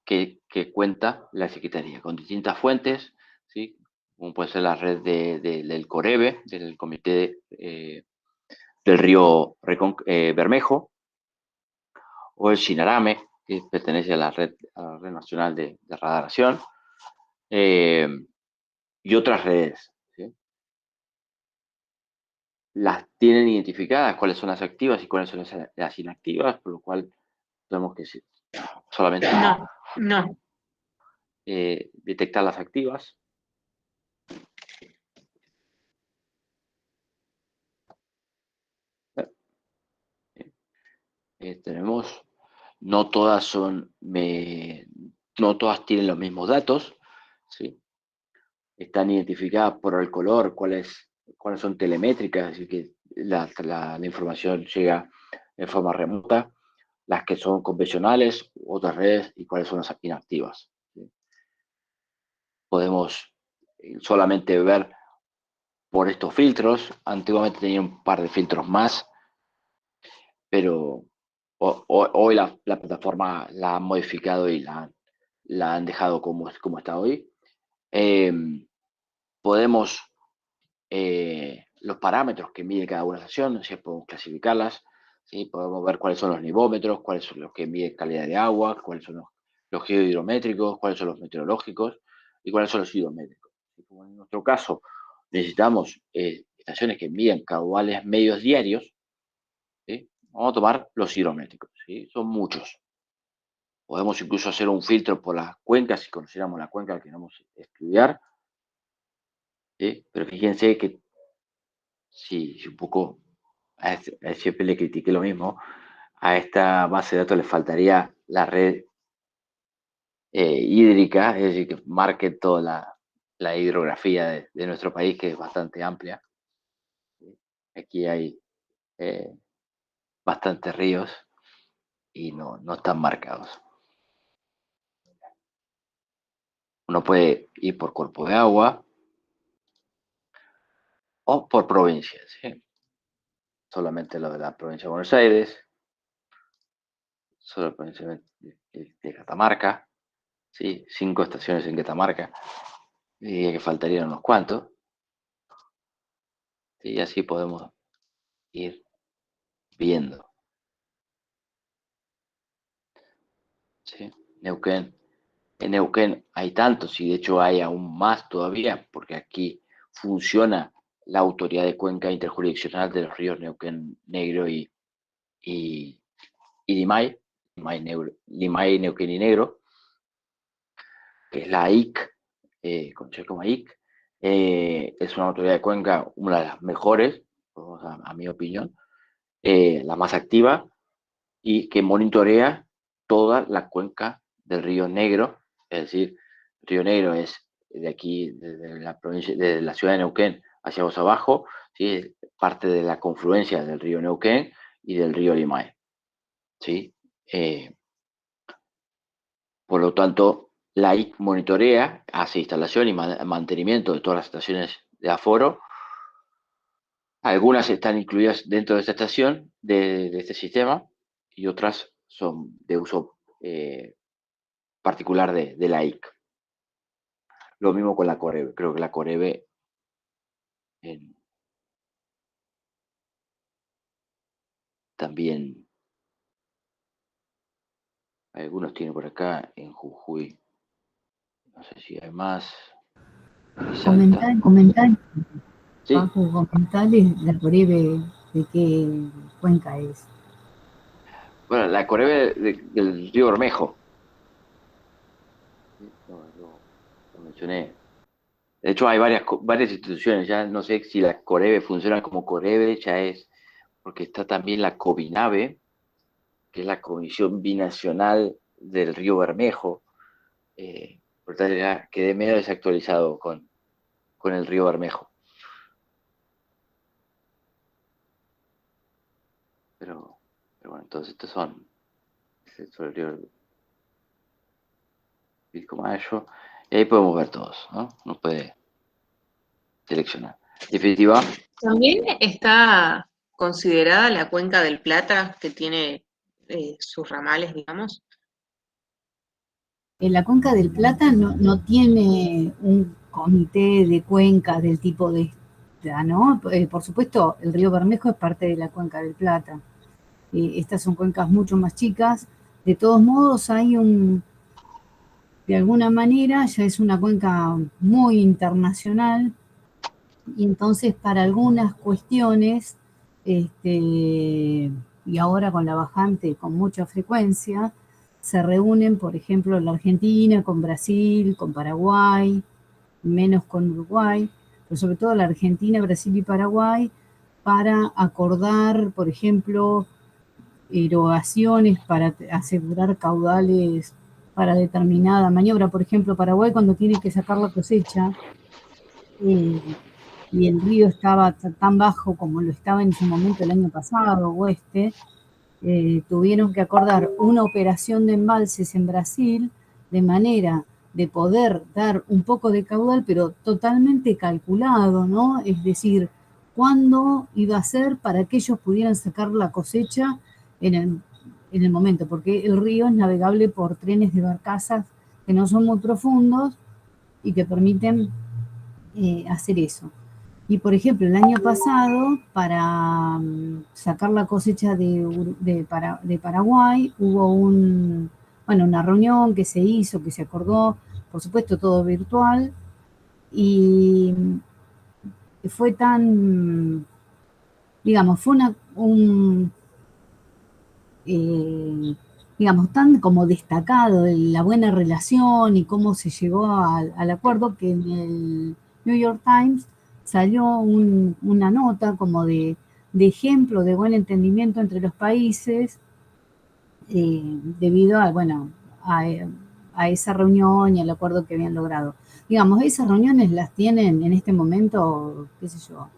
que cuenta la Secretaría, con distintas fuentes, ¿sí? Como puede ser la red del COREBE, del Comité del Río Bermejo, o el SINARAME, que pertenece a la red Nacional de Radaраción, y otras redes, ¿sí? Las tienen identificadas, cuáles son las activas y cuáles son las inactivas, por lo cual tenemos que solamente No. detectar las activas. Tenemos, no todas no todas tienen los mismos datos, ¿sí? Están identificadas por el color, cuáles son telemétricas, así que la información llega en forma remota, las que son convencionales, otras redes, y cuáles son las inactivas, ¿sí? Podemos solamente ver por estos filtros. Antiguamente tenía un par de filtros más, pero hoy la plataforma la han modificado y la han dejado como está hoy. Eh, Podemos, los parámetros que mide cada una estación, ¿sí? Podemos clasificarlas, ¿sí? Podemos ver cuáles son los nivómetros, cuáles son los que miden calidad de agua, cuáles son los geohidrométricos, cuáles son los meteorológicos y cuáles son los hidrométricos. Como en nuestro caso necesitamos estaciones que miden caudales medios diarios, ¿sí? Vamos a tomar los hidrométricos, ¿sí? Son muchos. Podemos incluso hacer un filtro por las cuencas, si conociéramos la cuenca que queremos estudiar, ¿sí? Pero fíjense que si un poco, siempre le critiqué lo mismo, a esta base de datos le faltaría la red hídrica, es decir, que marque toda la hidrografía de nuestro país, que es bastante amplia, ¿sí? Aquí hay bastantes ríos, y no están marcados. Uno puede ir por cuerpo de agua o por provincias, ¿sí? Solamente lo de la provincia de Buenos Aires, solo la provincia de Catamarca, ¿sí? 5 estaciones en Catamarca, diría que faltarían unos cuantos, ¿sí? Y así podemos ir viendo, ¿sí? Neuquén. En Neuquén hay tantos y de hecho hay aún más todavía, porque aquí funciona la autoridad de cuenca interjurisdiccional de los ríos Neuquén Negro y Limay, Limay, Neuquén y Negro, que es la AIC, conocida como AIC. Es una autoridad de cuenca, una de las mejores, a mi opinión, la más activa y que monitorea toda la cuenca del río Negro, es decir, el río Negro es de aquí, desde la provincia, desde la ciudad de Neuquén hacia vos abajo, ¿sí? Es parte de la confluencia del río Neuquén y del río Limay, ¿sí? Por lo tanto, la IC monitorea, hace instalación y mantenimiento de todas las estaciones de aforo. Algunas están incluidas dentro de esta estación, de este sistema, y otras son de uso particular de la IC. Lo mismo con la Corebe. Creo que la Corebe también, algunos tienen por acá en Jujuy. No sé si hay más. Comentar, Sí. Paco, comentarles la Corebe de qué cuenca es. Bueno, la Corebe del río Bermejo. Lo mencioné. De hecho, hay varias instituciones. Ya no sé si la Corebe funciona como Corebe, ya es porque está también la COBINAVE, que es la Comisión Binacional del Río Bermejo. Por tanto, ya quedé medio desactualizado con el río Bermejo. Pero bueno, entonces estos son el río Pilcomayo. Y ahí podemos ver todos, ¿no? Uno puede seleccionar. En definitiva. También está considerada la cuenca del Plata, que tiene sus ramales, digamos. La cuenca del Plata no tiene un comité de cuencas del tipo de esta, ¿no? Por supuesto, el río Bermejo es parte de la cuenca del Plata. Estas son cuencas mucho más chicas. De todos modos, de alguna manera, ya es una cuenca muy internacional, y entonces para algunas cuestiones, y ahora con la bajante con mucha frecuencia, se reúnen, por ejemplo, la Argentina con Brasil, con Paraguay, menos con Uruguay, pero sobre todo la Argentina, Brasil y Paraguay, para acordar, por ejemplo, erogaciones para asegurar caudales para determinada maniobra. Por ejemplo, Paraguay cuando tiene que sacar la cosecha, y el río estaba tan bajo como lo estaba en su momento el año pasado, tuvieron que acordar una operación de embalses en Brasil de manera de poder dar un poco de caudal, pero totalmente calculado, ¿no? Es decir, cuándo iba a ser para que ellos pudieran sacar la cosecha en el momento, porque el río es navegable por trenes de barcazas que no son muy profundos y que permiten hacer eso. Y por ejemplo, el año pasado, para sacar la cosecha de Paraguay, hubo una reunión que se hizo, que se acordó, por supuesto todo virtual, y fue tan, digamos, fue digamos, tan como destacado la buena relación y cómo se llegó al acuerdo, que en el New York Times salió una nota como de ejemplo de buen entendimiento entre los países, debido a esa reunión y al acuerdo que habían logrado. Digamos, esas reuniones las tienen en este momento, qué sé yo,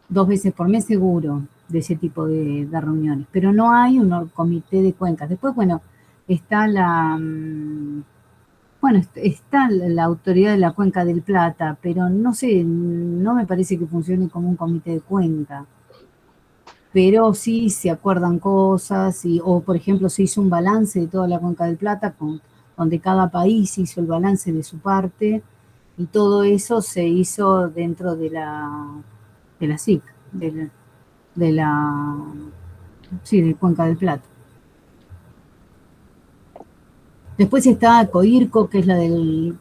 2 veces por mes seguro, de ese tipo de reuniones. Pero no hay un comité de cuencas. Después, bueno, está está la autoridad de la Cuenca del Plata, pero no sé, no me parece que funcione como un comité de cuenca. Pero sí se acuerdan cosas, o por ejemplo se hizo un balance de toda la Cuenca del Plata, donde cada país hizo el balance de su parte, y todo eso se hizo dentro de la SIC, de la, sí, de Cuenca del Plata. Después está COIRCO, que es del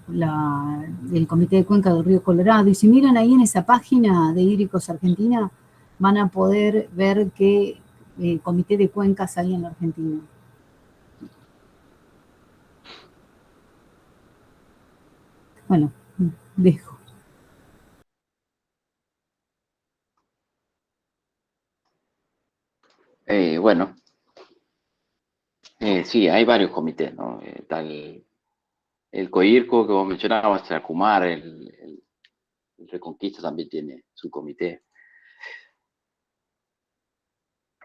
Comité de Cuenca del Río Colorado, y si miran ahí en esa página de Hídricos Argentina, van a poder ver qué comité de cuencas hay en la Argentina. Bueno, dejo. Bueno, sí, hay varios comités, ¿no? Está el COIRCO que vos mencionabas, el ACUMAR, el Reconquista también tiene su comité.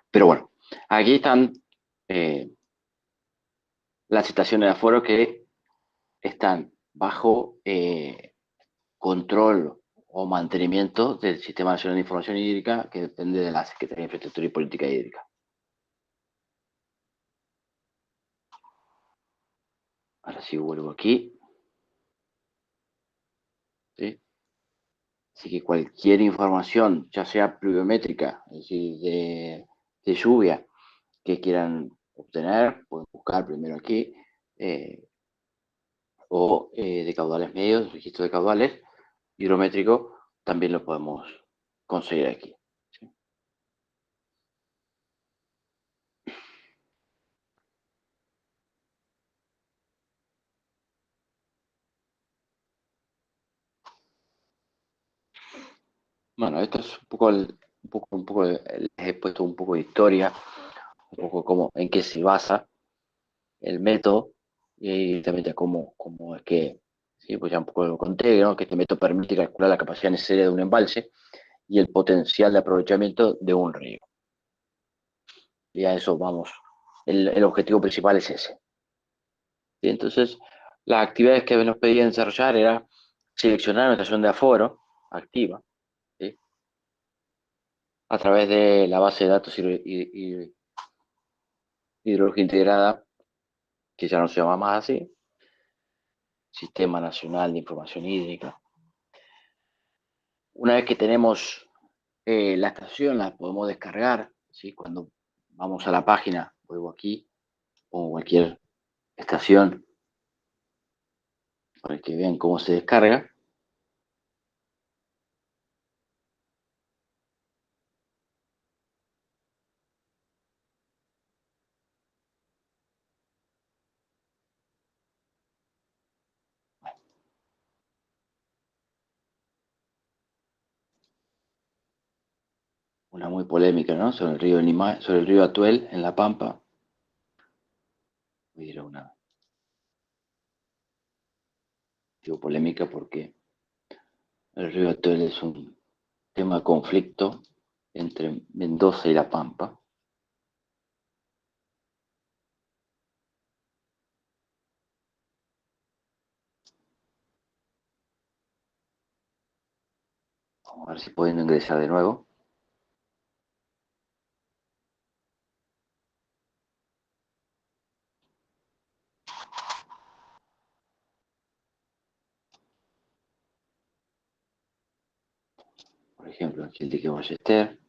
Pero bueno, aquí están las citaciones de aforo que están bajo control o mantenimiento del Sistema Nacional de Información Hídrica, que depende de la Secretaría de Infraestructura y Política Hídrica. Ahora sí vuelvo aquí. ¿Sí? Así que cualquier información, ya sea pluviométrica, es decir, de lluvia, que quieran obtener, pueden buscar primero aquí, o de caudales medios, registro de caudales, hidrométrico, también lo podemos conseguir aquí. ¿Sí? Bueno, esto es un poco, les he puesto un poco de historia, un poco como en qué se basa el método y directamente a cómo es que, sí, pues ya un poco lo conté, ¿no? Que este método permite calcular la capacidad necesaria de un embalse y el potencial de aprovechamiento de un río. Y a eso vamos, el objetivo principal es ese. ¿Sí? Entonces, las actividades que nos pedían desarrollar era seleccionar una estación de aforo activa, ¿sí? A través de la base de datos hidrología integrada, que ya no se llama más así, Sistema Nacional de Información Hídrica. Una vez que tenemos la estación, la podemos descargar, ¿sí? Cuando vamos a la página, vuelvo aquí, pongo cualquier estación para que vean cómo se descarga. Una muy polémica, ¿no? Sobre el río sobre el río Atuel en La Pampa. Era una polémica porque el río Atuel es un tema de conflicto entre Mendoza y La Pampa. Vamos a ver si pueden ingresar de nuevo. Por ejemplo, aquí el dique Ballester.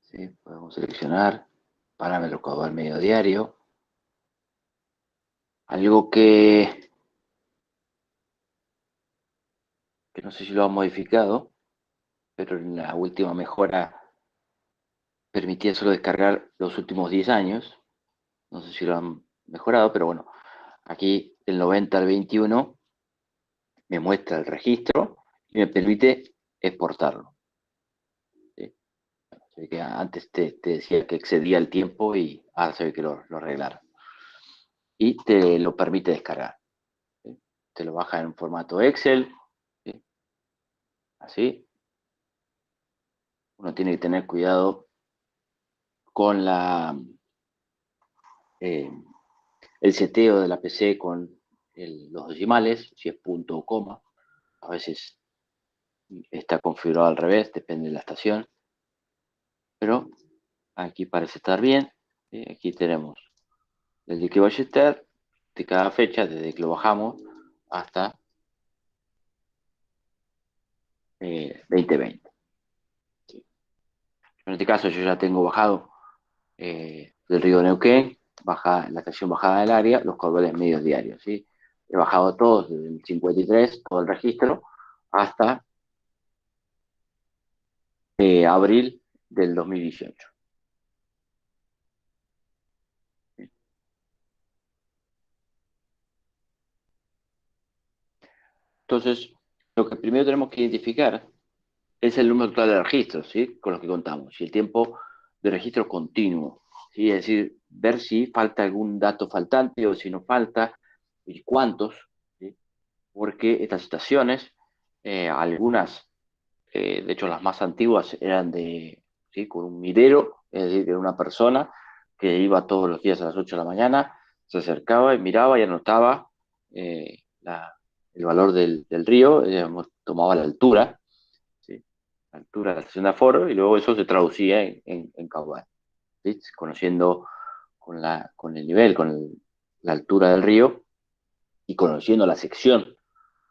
¿Sí? Podemos seleccionar parámetro caudal medio diario. Algo que no sé si lo han modificado, pero en la última mejora permitía solo descargar los últimos 10 años. No sé si lo han mejorado, pero bueno, aquí del 90 al 21 me muestra el registro y me permite exportarlo. ¿Sí? Se ve que antes te decía que excedía el tiempo y ahora se ve que lo arreglaron. Y te lo permite descargar. ¿Sí? Te lo baja en formato Excel. ¿Sí? Así. Uno tiene que tener cuidado con el seteo de la PC con los decimales, si es punto o coma. A veces está configurado al revés, depende de la estación. Pero aquí parece estar bien. Aquí tenemos el Liquid Ballester de cada fecha, desde que lo bajamos hasta 2020. ¿Sí? En este caso yo ya tengo bajado del río Neuquén, la estación bajada del área, los caudales medios diarios. ¿Sí? He bajado todos desde el 53, todo el registro, hasta abril del 2018. Entonces, lo que primero tenemos que identificar es el número total de registros, ¿sí? Con los que contamos, y el tiempo de registro continuo, ¿sí? Es decir, ver si falta algún dato faltante o si no falta, y cuántos, ¿sí? Porque estas estaciones, algunas, de hecho las más antiguas, eran ¿sí? Con un midero, es decir, de una persona que iba todos los días a las 8 de la mañana, se acercaba y miraba y anotaba el valor del río, tomaba la altura, ¿sí? La altura de la estación de aforo, y luego eso se traducía en caudal, ¿sí? Conociendo con el nivel, la altura del río y conociendo la sección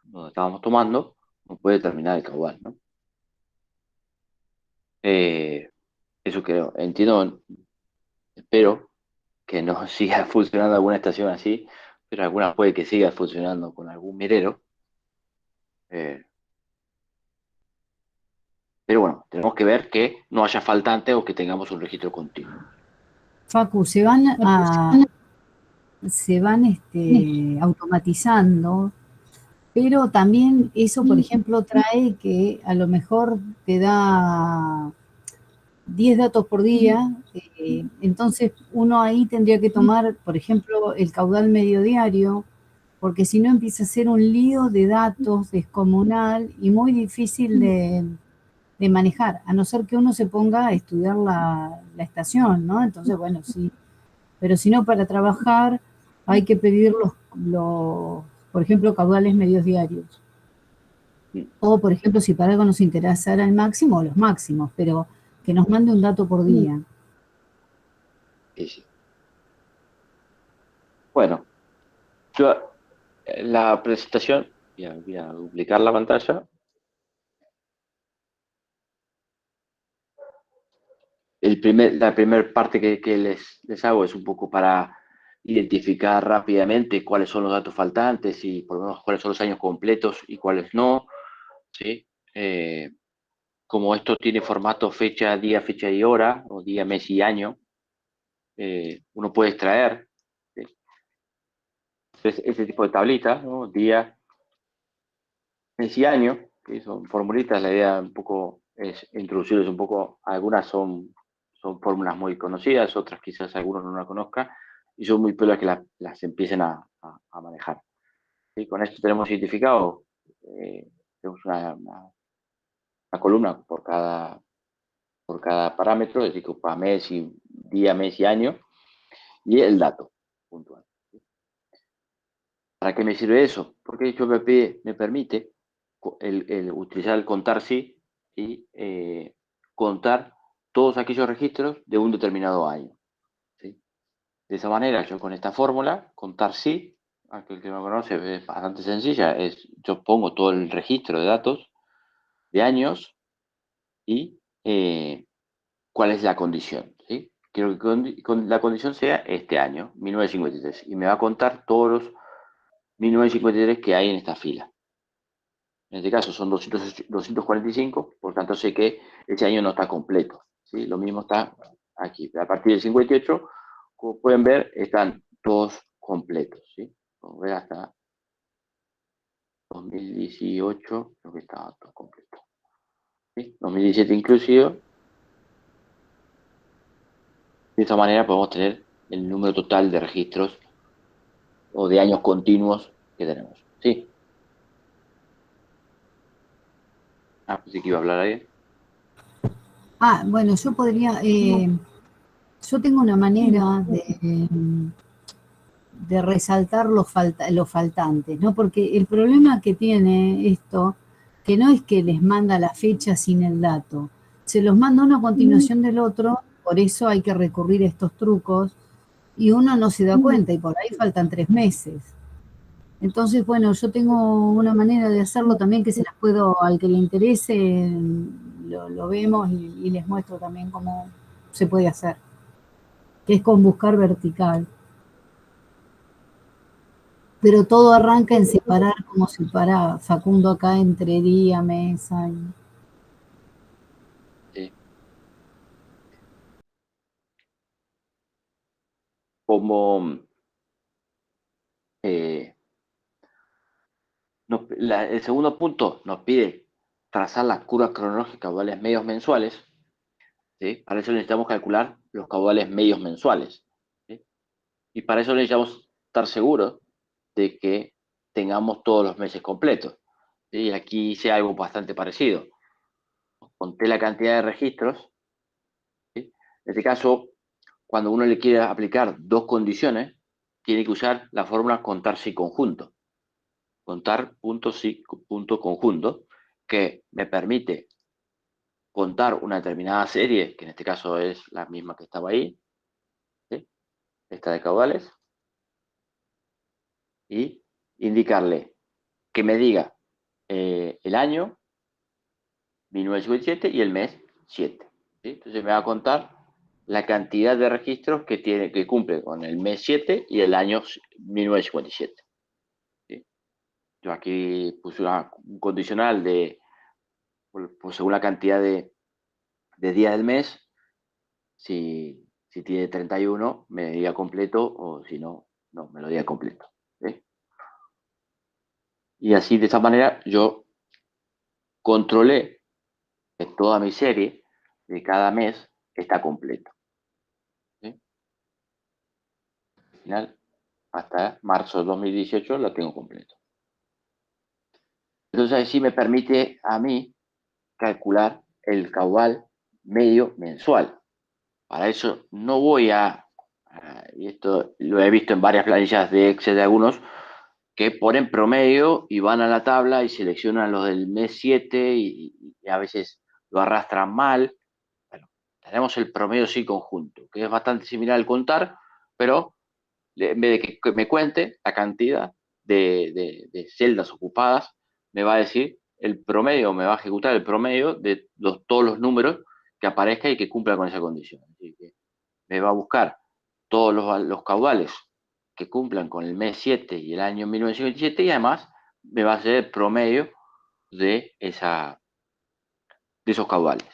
donde estábamos tomando, uno puede determinar el caudal, ¿no? Eh, Eso creo, entiendo, espero que no siga funcionando alguna estación así, pero alguna puede que siga funcionando con algún mirero. Eh, pero bueno, tenemos que ver que no haya faltante o que tengamos un registro continuo. Facu, se van automatizando, pero también eso, por ejemplo, trae que a lo mejor te da 10 datos por día, entonces uno ahí tendría que tomar, por ejemplo, el caudal medio diario, porque si no empieza a ser un lío de datos descomunal y muy difícil de manejar, a no ser que uno se ponga a estudiar la estación, ¿no? Entonces, bueno, sí, pero si no, para trabajar hay que pedir por ejemplo, caudales medios diarios. O, por ejemplo, si para algo nos interesara el máximo, los máximos, pero que nos mande un dato por día. Sí, sí. Bueno, yo la presentación, voy a duplicar la pantalla. La primera parte que les hago es un poco para identificar rápidamente cuáles son los datos faltantes y por lo menos cuáles son los años completos y cuáles no, ¿sí? Como esto tiene formato fecha, día, fecha y hora, o día, mes y año, uno puede extraer, ¿sí? Este tipo de tablitas, ¿no? Día, mes y año, que son formulitas. La idea un poco es introducirles un poco, algunas son fórmulas muy conocidas, otras quizás algunos no la conozcan, y son muy pelas que las empiecen a manejar. ¿Sí? Con esto tenemos identificado, tenemos una columna por cada parámetro, es decir, para mes y día, mes y año, y el dato puntual. ¿Para qué me sirve eso? Porque me permite utilizar el contar sí y contar todos aquellos registros de un determinado año, ¿sí? De esa manera, yo con esta fórmula, contar sí, aquel que no conoce, es bastante sencilla, yo pongo todo el registro de datos de años y cuál es la condición, ¿sí? Quiero que la condición sea este año, 1953, y me va a contar todos los 1953 que hay en esta fila. En este caso son 245, por tanto sé que ese año no está completo, ¿sí? Lo mismo está aquí. A partir del 58, como pueden ver, están todos completos, ¿sí? Como ven, hasta 2018 creo que estaba todo completo, ¿sí? 2017 inclusive, De esta manera podemos tener el número total de registros o de años continuos que tenemos. ¿Sí? Pensé que iba a hablar ahí. Bueno, yo podría, yo tengo una manera de resaltar los faltantes, ¿no? Porque el problema que tiene esto, que no es que les manda la fecha sin el dato, se los manda uno a continuación del otro, por eso hay que recurrir a estos trucos, y uno no se da cuenta, y por ahí faltan 3 meses. Entonces, bueno, yo tengo una manera de hacerlo también que se las puedo, al que le interese, lo vemos y les muestro también cómo se puede hacer, que es con buscar vertical. Pero todo arranca en separar, como separa Facundo acá entre día, mes, año. Sí. Como el segundo punto nos pide trazar las curvas cronológicas caudales medios mensuales, ¿sí? Para eso necesitamos calcular los caudales medios mensuales, ¿sí? Y para eso necesitamos estar seguros de que tengamos todos los meses completos, ¿sí? Y aquí hice algo bastante parecido. Conté la cantidad de registros, ¿sí? En este caso, cuando uno le quiere aplicar dos condiciones, tiene que usar la fórmula contar si conjunto. Contar punto si punto conjunto, que me permite contar una determinada serie, que en este caso es la misma que estaba ahí, ¿sí? Esta de caudales, y indicarle que me diga el año 1957 y el mes 7, ¿sí? Entonces me va a contar la cantidad de registros que cumple con el mes 7 y el año 1957. ¿Sí? Yo aquí puse un condicional pues según la cantidad de días del mes, si tiene 31, me diga completo, o si no, no, me lo diga completo. ¿Sí? Y así, de esta manera, yo controlé que toda mi serie de cada mes está completa. ¿Sí? Al final, hasta marzo de 2018 lo tengo completo. Entonces, así me permite a mí calcular el caudal medio mensual. Para eso no voy y esto lo he visto en varias planillas de Excel de algunos, que ponen promedio y van a la tabla y seleccionan los del mes 7 y a veces lo arrastran mal. Bueno, tenemos el promedio sí conjunto, que es bastante similar al contar, pero en vez de que me cuente la cantidad de celdas ocupadas, me va a decir el promedio, me va a ejecutar el promedio de todos los números que aparezca y que cumpla con esa condición. Así que me va a buscar todos los caudales que cumplan con el mes 7 y el año 1957 y además me va a hacer el promedio de esos caudales.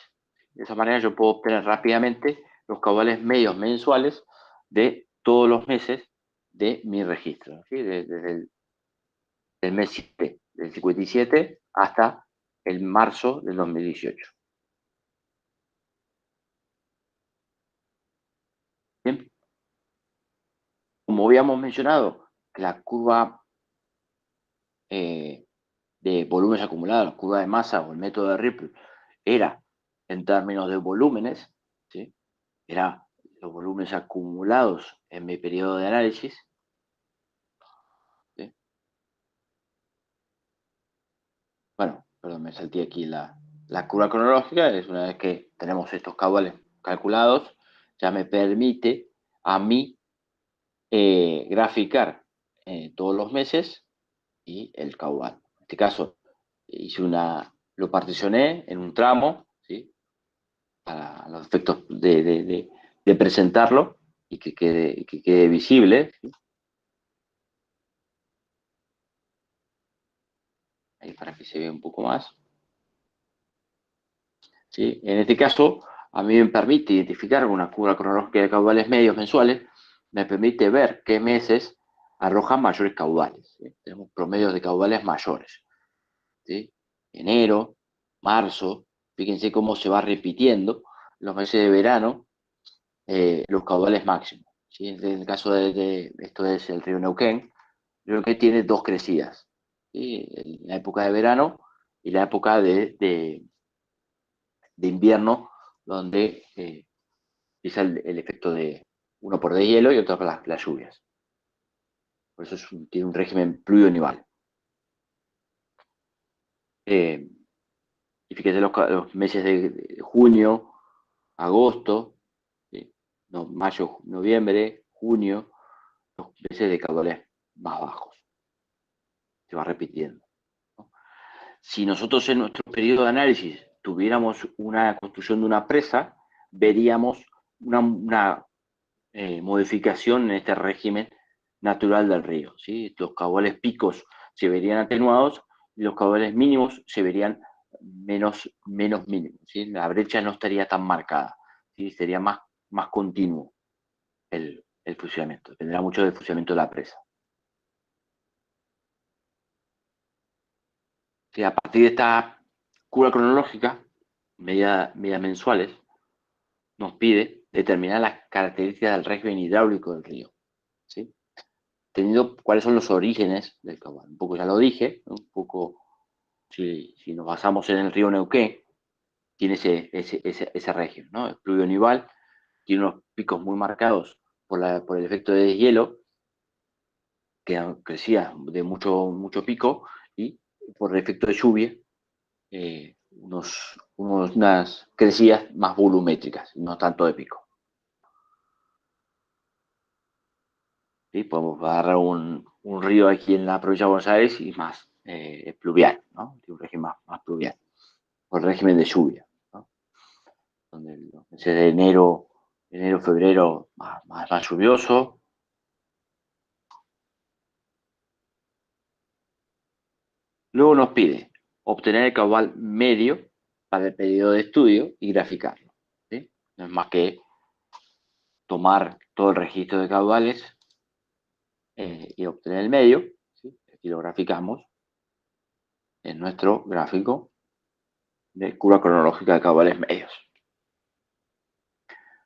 De esa manera yo puedo obtener rápidamente los caudales medios mensuales de todos los meses de mi registro, ¿sí? Desde el mes 7 del 57 hasta el marzo del 2018. Bien, como habíamos mencionado, la curva de volúmenes acumulados, la curva de masa o el método de Ripple, era en términos de volúmenes, ¿sí? Era los volúmenes acumulados en mi periodo de análisis, ¿sí? Bueno, perdón, me salté aquí la curva cronológica. Es una vez que tenemos estos caudales calculados, ya me permite a mí graficar todos los meses y el caudal. En este caso, lo particioné en un tramo, ¿sí? Para los efectos de presentarlo y que quede visible, ¿sí? Ahí para que se vea un poco más, ¿sí? En este caso, a mí me permite identificar una curva cronológica de caudales medios mensuales, me permite ver qué meses arrojan mayores caudales, ¿sí? Tenemos promedios de caudales mayores, ¿sí? Enero, marzo, fíjense cómo se va repitiendo los meses de verano, los caudales máximos, ¿sí? En el caso de esto es el río Neuquén. El río Neuquén tiene dos crecidas, ¿sí? En la época de verano y la época de invierno, donde empieza el efecto de uno por deshielo y otro por las lluvias. Por eso tiene un régimen pluvio-nival. Y fíjate los meses de junio, agosto, ¿sí? No, mayo, noviembre, junio, los meses de caudales más bajos. Se va repitiendo, ¿no? Si nosotros en nuestro periodo de análisis tuviéramos una construcción de una presa, veríamos una modificación en este régimen natural del río, ¿sí? Los caudales picos se verían atenuados y los caudales mínimos se verían menos mínimos, ¿sí? La brecha no estaría tan marcada, ¿sí? Sería más continuo el funcionamiento, dependerá mucho del funcionamiento de la presa. ¿Sí? A partir de esta curva cronológica, medidas mensuales, nos pide determinar las características del régimen hidráulico del río, ¿sí? Teniendo cuáles son los orígenes del caudal. Un poco ya lo dije, ¿no? Un poco, si nos basamos en el río Neuquén, tiene ese régimen, ¿no? El pluvio-nival tiene unos picos muy marcados por el efecto de deshielo, que crecía de mucho pico, y por el efecto de lluvia, unas crecidas más volumétricas, no tanto de pico. ¿Sí? Podemos agarrar un río aquí en la provincia de Buenos Aires y más pluvial, ¿no? Tiene un régimen más pluvial, por el régimen de lluvia, ¿no? Donde los meses de enero, febrero, más lluvioso. Luego nos pide obtener el caudal medio para el periodo de estudio y graficarlo, ¿sí? No es más que tomar todo el registro de caudales y obtener el medio, ¿sí? Aquí lo graficamos en nuestro gráfico de curva cronológica de caudales medios.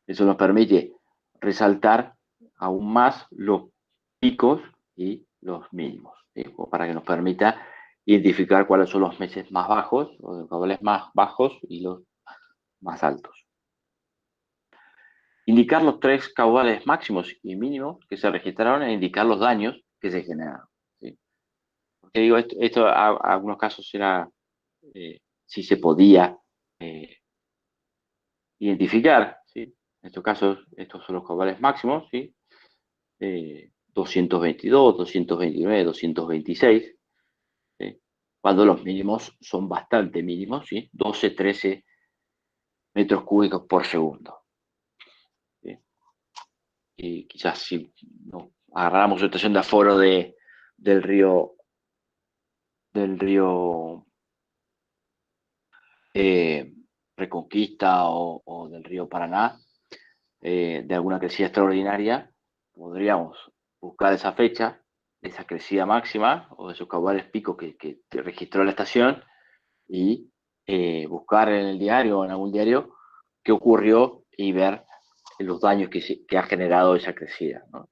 Eso nos permite resaltar aún más los picos y los mínimos, ¿sí? Para que nos permita identificar cuáles son los meses más bajos, o los caudales más bajos y los más altos. Indicar los 3 caudales máximos y mínimos que se registraron e indicar los daños que se generaron, ¿sí? Porque digo, esto a algunos casos era si se podía identificar, ¿sí? En estos casos, estos son los caudales máximos, ¿sí? 222, 229, 226, ¿sí? Cuando los mínimos son bastante mínimos, ¿sí? 12, 13 metros cúbicos por segundo, ¿sí? Y quizás si no, agarráramos la estación de aforo del río Reconquista o del río Paraná, de alguna crecida extraordinaria, podríamos buscar esa fecha, esa crecida máxima o esos caudales picos que registró la estación y buscar en el diario o en algún diario qué ocurrió y ver los daños que ha generado esa crecida, ¿no?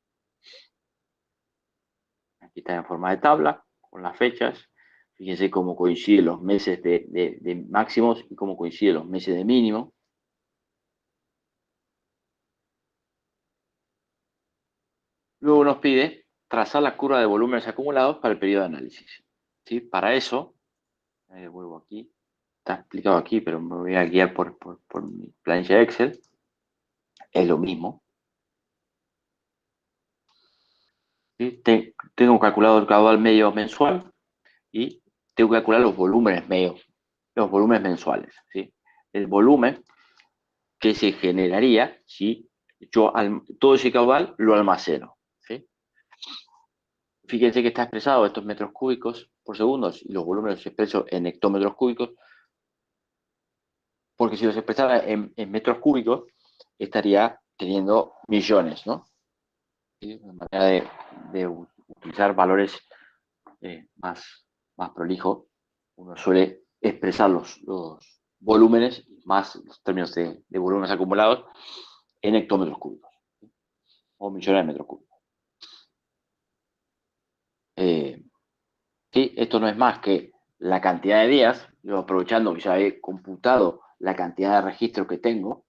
Aquí está en forma de tabla con las fechas. Fíjense cómo coinciden los meses de máximos y cómo coinciden los meses de mínimo. Luego nos pide trazar la curva de volúmenes acumulados para el periodo de análisis, ¿sí? Para eso, vuelvo aquí, está explicado aquí, pero me voy a guiar por mi planilla de Excel. Es lo mismo, ¿sí? Tengo calculado el caudal medio mensual y tengo que calcular los volúmenes medios, los volúmenes mensuales, ¿sí? El volumen que se generaría si yo todo ese caudal lo almaceno, ¿sí? Fíjense que está expresado estos metros cúbicos por segundo y los volúmenes se expreso en hectómetros cúbicos, porque si los expresara en metros cúbicos estaría teniendo millones, ¿no? ¿Sí? Una manera de utilizar valores más prolijos. Uno suele expresar los volúmenes, más los términos de volúmenes acumulados, en hectómetros cúbicos, ¿sí? O millones de metros cúbicos. Sí, esto no es más que la cantidad de días, yo aprovechando que ya he computado la cantidad de registros que tengo,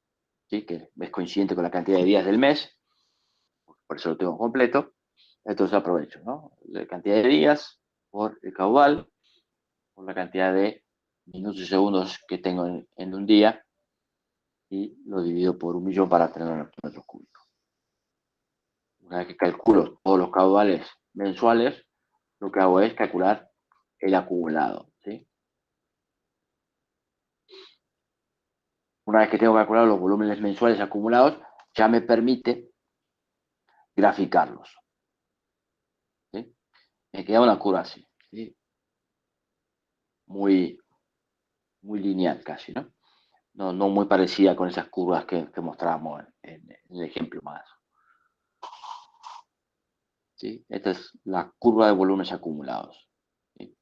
¿sí? Que es coincidente con la cantidad de días del mes, por eso lo tengo completo. Entonces aprovecho, ¿no? La cantidad de días por el caudal, por la cantidad de minutos y segundos que tengo en un día, y lo divido por 1.000.000 para tener en metros cúbicos. Una vez que calculo todos los caudales mensuales, lo que hago es calcular el acumulado, ¿sí? Una vez que tengo calculado los volúmenes mensuales acumulados, ya me permite graficarlos, ¿sí? Me queda una curva así, ¿sí? Muy lineal casi, ¿no? No muy parecida con esas curvas que mostrábamos en el ejemplo más. ¿Sí? Esta es la curva de volúmenes acumulados, ¿sí?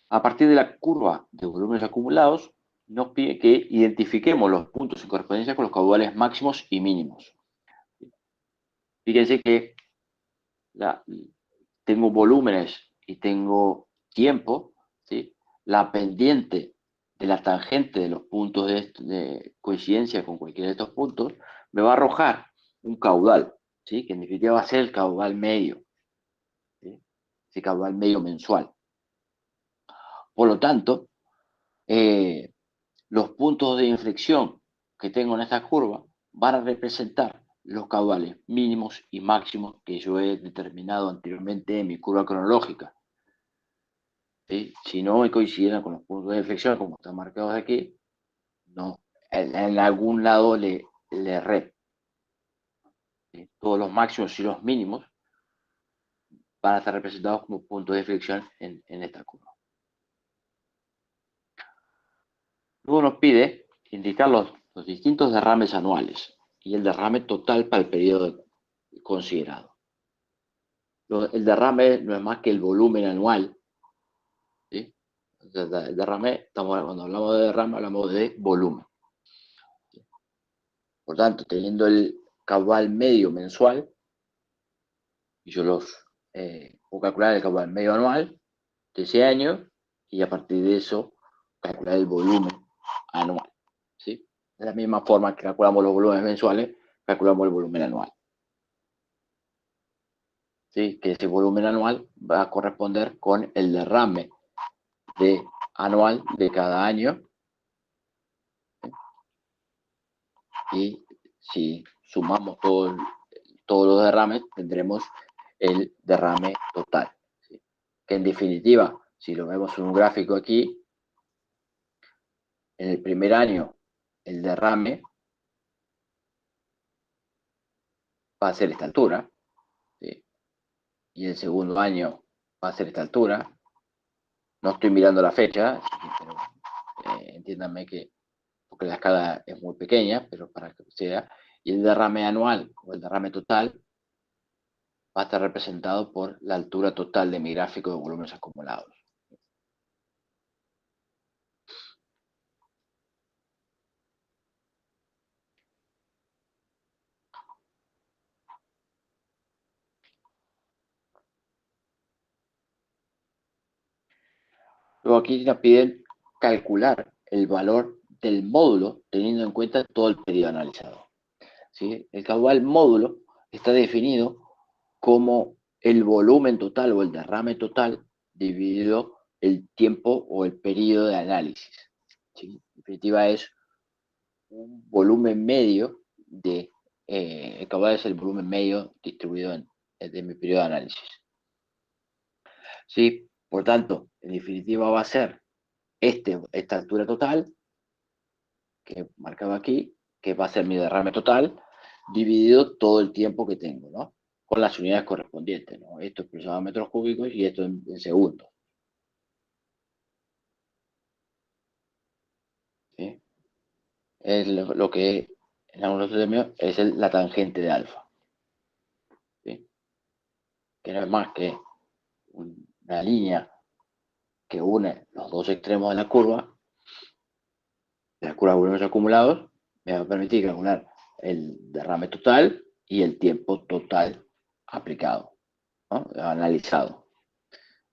A partir de la curva de volúmenes acumulados, nos pide que identifiquemos los puntos en correspondencia con los caudales máximos y mínimos. Fíjense que tengo volúmenes y tengo tiempo, ¿sí? La pendiente de la tangente de los puntos de coincidencia con cualquiera de estos puntos me va a arrojar un caudal, ¿sí? Que en definitiva va a ser el caudal medio, ¿sí? Ese caudal medio mensual. Por lo tanto, los puntos de inflexión que tengo en esta curva van a representar los caudales mínimos y máximos que yo he determinado anteriormente en mi curva cronológica, ¿sí? Si no me coincidieran con los puntos de inflexión, como están marcados aquí, no, en algún lado le erré, ¿sí? Todos los máximos y los mínimos van a estar representados como puntos de inflexión en esta curva. Luego nos pide indicar los distintos derrames anuales y el derrame total para el periodo considerado. El derrame no es más que el volumen anual, ¿sí? El derrame, cuando hablamos de derrame, hablamos de volumen. Por tanto, teniendo el caudal medio mensual, yo puedo calcular el caudal medio anual de ese año y a partir de eso calcular el volumen anual, ¿sí? De la misma forma que calculamos los volúmenes mensuales, calculamos el volumen anual, ¿sí? Que ese volumen anual va a corresponder con el derrame anual de cada año, ¿sí? Y si sumamos todos los derrames, tendremos el derrame total, ¿sí? Que en definitiva, si lo vemos en un gráfico aquí, en el primer año el derrame va a ser esta altura, ¿sí? Y el segundo año va a ser esta altura. No estoy mirando la fecha, pero entiéndanme que, porque la escala es muy pequeña, pero para que sea, y el derrame anual o el derrame total va a estar representado por la altura total de mi gráfico de volúmenes acumulados. Luego aquí nos piden calcular el valor del módulo teniendo en cuenta todo el periodo analizado, ¿sí? El caudal módulo está definido como el volumen total o el derrame total dividido el tiempo o el periodo de análisis, ¿sí? En definitiva es un volumen medio el caudal es el volumen medio distribuido de mi periodo de análisis, ¿sí? Por tanto, en definitiva va a ser esta altura total que he marcado aquí, que va a ser mi derrame total, dividido todo el tiempo que tengo, ¿no? Con las unidades correspondientes, ¿no? Esto expresado en metros cúbicos y esto en segundos, ¿sí? Es lo que en algunos términos es la tangente de alfa, ¿sí? Que no es más que una línea que une los dos extremos de la curva de volúmenes acumulados, me va a permitir calcular el derrame total y el tiempo total aplicado, ¿no? Analizado.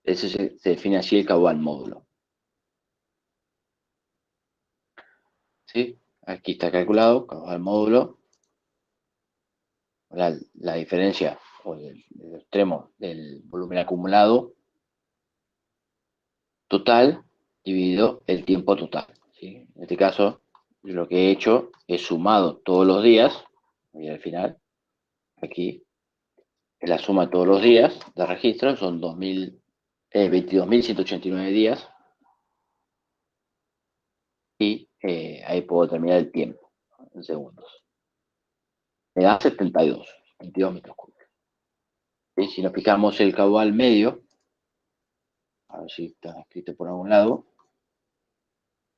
Eso se define así el caudal módulo. ¿Sí? Aquí está calculado, caudal módulo. La diferencia o el extremo del volumen acumulado total dividido el tiempo total. ¿Sí? En este caso, lo que he hecho es sumado todos los días, y al final, aquí, la suma de todos los días de registro son 22.189 días, y ahí puedo determinar el tiempo en segundos. Me da 22 metros cúbicos. ¿Sí? Si nos fijamos el caudal medio, a ver si está escrito por algún lado,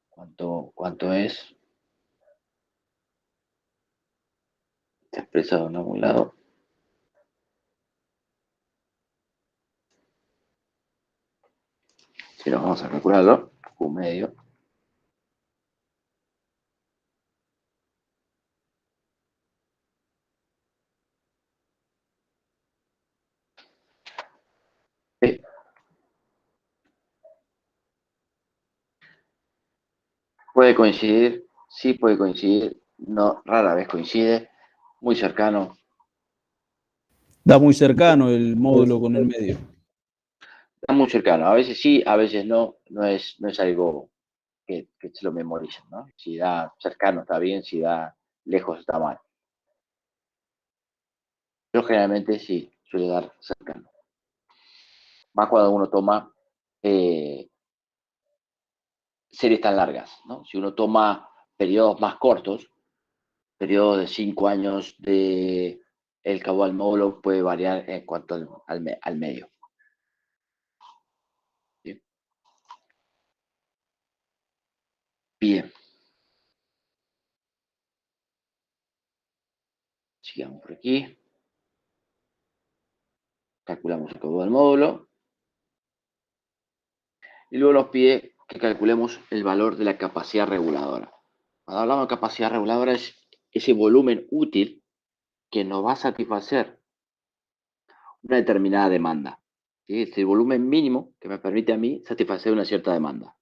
¿cuánto es? Está expresado en algún lado. Si lo vamos a calcularlo, un medio. Sí. Puede coincidir, sí puede coincidir, no, rara vez coincide, muy cercano. Da muy cercano el módulo con el medio. Está muy cercano, a veces sí, a veces no, no es algo que se lo memoricen, ¿no? Si da cercano está bien, si da lejos está mal. Pero generalmente sí, suele dar cercano. Más cuando uno toma series tan largas, ¿no? Si uno toma periodos más cortos, periodos de 5 años de el caudal módulo puede variar en cuanto al medio. ¿Sí? Bien. Sigamos por aquí. Calculamos el caudal módulo. Y luego nos pide que calculemos el valor de la capacidad reguladora. Cuando hablamos de capacidad reguladora es ese volumen útil que nos va a satisfacer una determinada demanda. ¿Sí? Es el volumen mínimo que me permite a mí satisfacer una cierta demanda.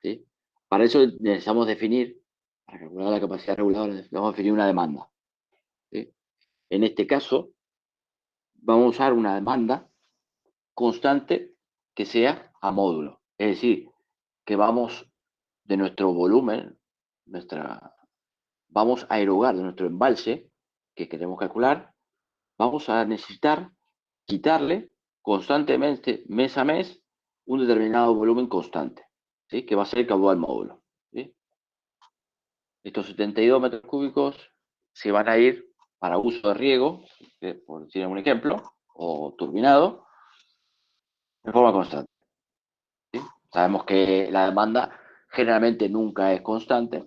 ¿Sí? Para eso necesitamos definir, para calcular la capacidad reguladora, necesitamos definir una demanda. ¿Sí? En este caso, vamos a usar una demanda constante que sea a módulo. Es decir, que vamos de nuestro volumen, vamos a erogar de nuestro embalse que queremos calcular, vamos a necesitar quitarle constantemente, mes a mes, un determinado volumen constante, ¿sí? Que va a ser el caudal módulo. ¿Sí? Estos 72 metros cúbicos se van a ir para uso de riego, por decir un ejemplo, o turbinado, de forma constante. ¿Sí? Sabemos que la demanda generalmente nunca es constante.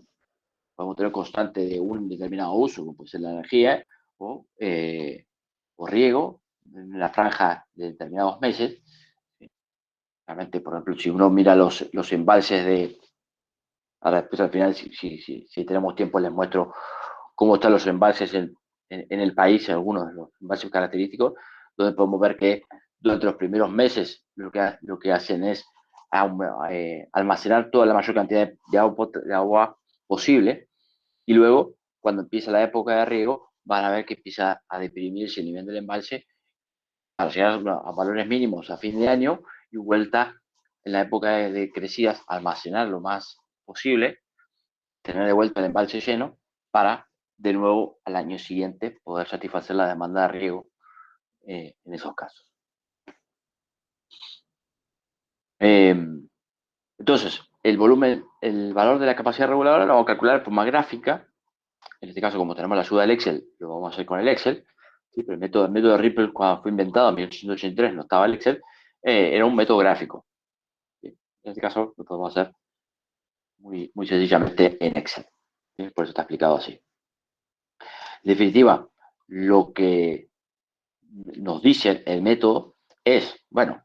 Podemos tener constante de un determinado uso, como puede ser la energía o riego en la franja de determinados meses. Realmente, por ejemplo, si uno mira los embalses de... Ahora, después al final, si tenemos tiempo, les muestro cómo están los embalses en el país, algunos de los embalses característicos, donde podemos ver que durante los primeros meses lo que hacen es almacenar toda la mayor cantidad de agua posible, y luego, cuando empieza la época de riego, van a ver que empieza a deprimirse el nivel del embalse para llegar a valores mínimos a fin de año y vuelta en la época de crecidas, almacenar lo más posible, tener de vuelta el embalse lleno para de nuevo al año siguiente poder satisfacer la demanda de riego en esos casos. Entonces, el valor de la capacidad reguladora lo vamos a calcular de forma gráfica. En este caso, como tenemos la ayuda del Excel, lo vamos a hacer con el Excel. ¿Sí? Pero el método de Ripple, cuando fue inventado en 1883, no estaba el Excel, era un método gráfico. ¿Sí? En este caso, lo podemos hacer muy, muy sencillamente en Excel. ¿Sí? Por eso está explicado así. En definitiva, lo que nos dice el método es, bueno,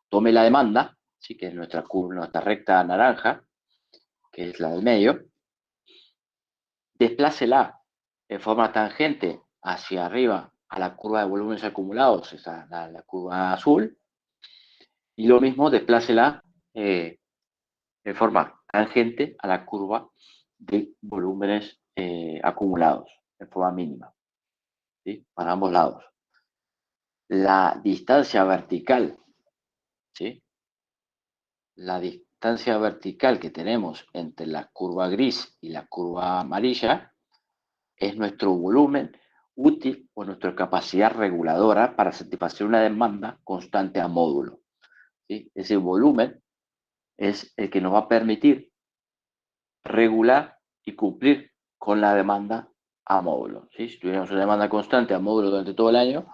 tome la demanda, ¿sí? Que es nuestra recta naranja, que es la del medio, desplácela en forma tangente hacia arriba a la curva de volúmenes acumulados, esa la curva azul, y lo mismo desplácela en forma tangente a la curva de volúmenes acumulados, en forma mínima, ¿sí? Para ambos lados. La distancia vertical, ¿sí? La distancia vertical que tenemos entre la curva gris y la curva amarilla es nuestro volumen útil o nuestra capacidad reguladora para satisfacer una demanda constante a módulo, ¿sí? Ese volumen es el que nos va a permitir regular y cumplir con la demanda a módulo, ¿sí? Si tuviéramos una demanda constante a módulo durante todo el año,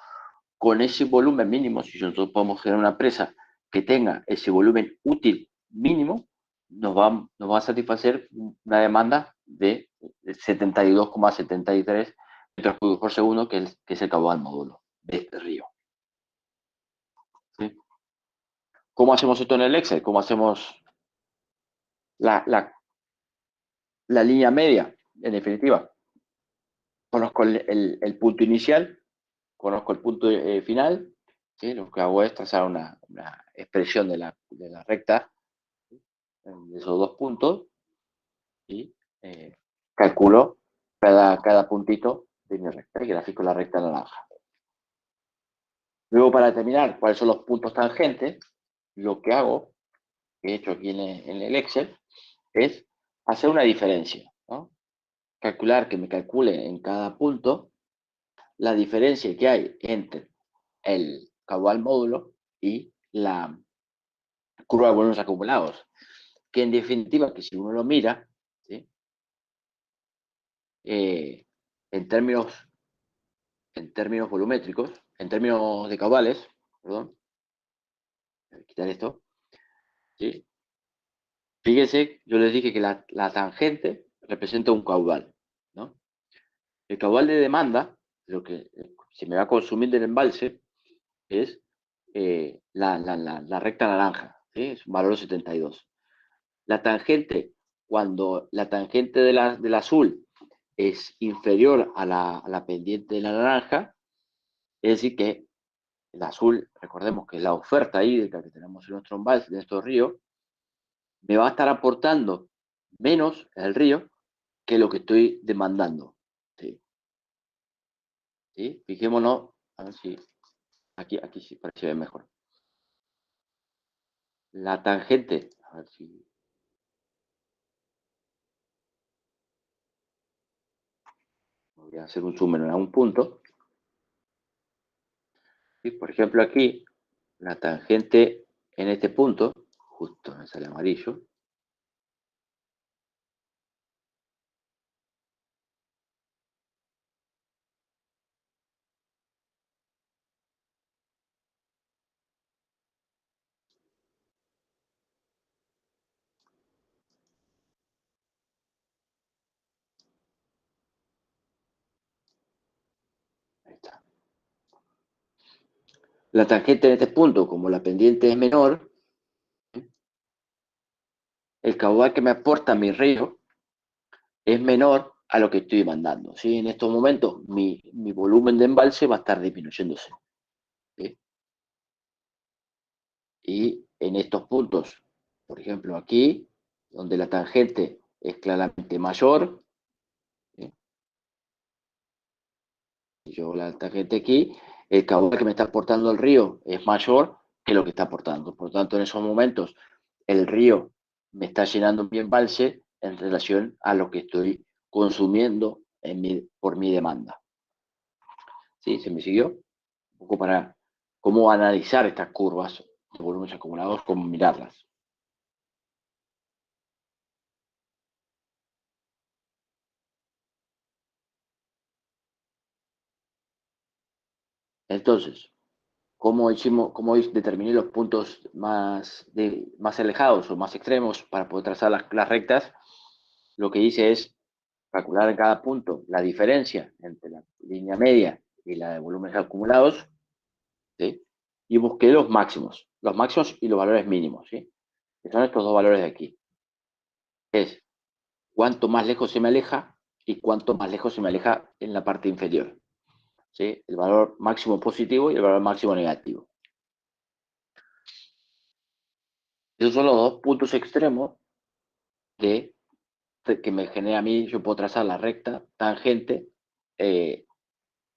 con ese volumen mínimo, si nosotros podemos generar una empresa que tenga ese volumen útil mínimo, nos va a satisfacer una demanda de 72,73 metros cúbicos por segundo, que es el caudal módulo de este río. ¿Sí? ¿Cómo hacemos esto en el Excel? ¿Cómo hacemos la línea media? En definitiva, conozco el punto inicial, conozco el punto final, ¿sí? Lo que hago es trazar una expresión de la recta de esos dos puntos y calculo cada puntito de mi recta y grafico la recta naranja. Luego, para determinar cuáles son los puntos tangentes, lo que hago, que he hecho aquí en el Excel, es hacer una diferencia, ¿no? Calcular que me calcule en cada punto la diferencia que hay entre el caudal módulo y la curva de volúmenes acumulados, que en definitiva, que si uno lo mira, ¿sí? En términos volumétricos, en términos de caudales, perdón, voy a quitar esto, ¿sí? Fíjese, yo les dije que la tangente representa un caudal, ¿no? El caudal de demanda, lo que se me va a consumir del embalse, es la recta naranja, ¿sí? Es un valor 72. La tangente, cuando la tangente del azul es inferior a la pendiente de la naranja, es decir que el azul, recordemos que es la oferta hídrica que tenemos en nuestro embalse, en estos ríos, me va a estar aportando menos el río que lo que estoy demandando. ¿Sí? ¿Sí? Fijémonos, a ver si aquí sí parece ver mejor. La tangente, a ver si... Voy a hacer un zoom en algún punto. ¿Sí? Por ejemplo, aquí, la tangente en este punto, justo me sale amarillo, ahí está. La tangente en este punto, como la pendiente es menor, el caudal que me aporta mi río es menor a lo que estoy demandando, ¿sí? En estos momentos mi volumen de embalse va a estar disminuyéndose, ¿sí? Y en estos puntos, por ejemplo aquí, donde la tangente es claramente mayor, ¿sí? Si yo la tangente aquí, el caudal que me está aportando el río es mayor que lo que está aportando. Por lo tanto, en esos momentos, el río me está llenando mi embalse en relación a lo que estoy consumiendo por mi demanda. ¿Sí? ¿Se me siguió? Un poco para cómo analizar estas curvas de volúmenes acumulados, cómo mirarlas. Entonces, ¿cómo determiné los puntos más alejados o más extremos para poder trazar las rectas? Lo que hice es calcular en cada punto la diferencia entre la línea media y la de volúmenes acumulados, ¿sí? Y busqué los máximos y los valores mínimos, ¿sí? Que son estos dos valores de aquí. Es cuánto más lejos se me aleja y cuánto más lejos se me aleja en la parte inferior. ¿Sí? El valor máximo positivo y el valor máximo negativo. Esos son los dos puntos extremos que me genera a mí. Yo puedo trazar la recta tangente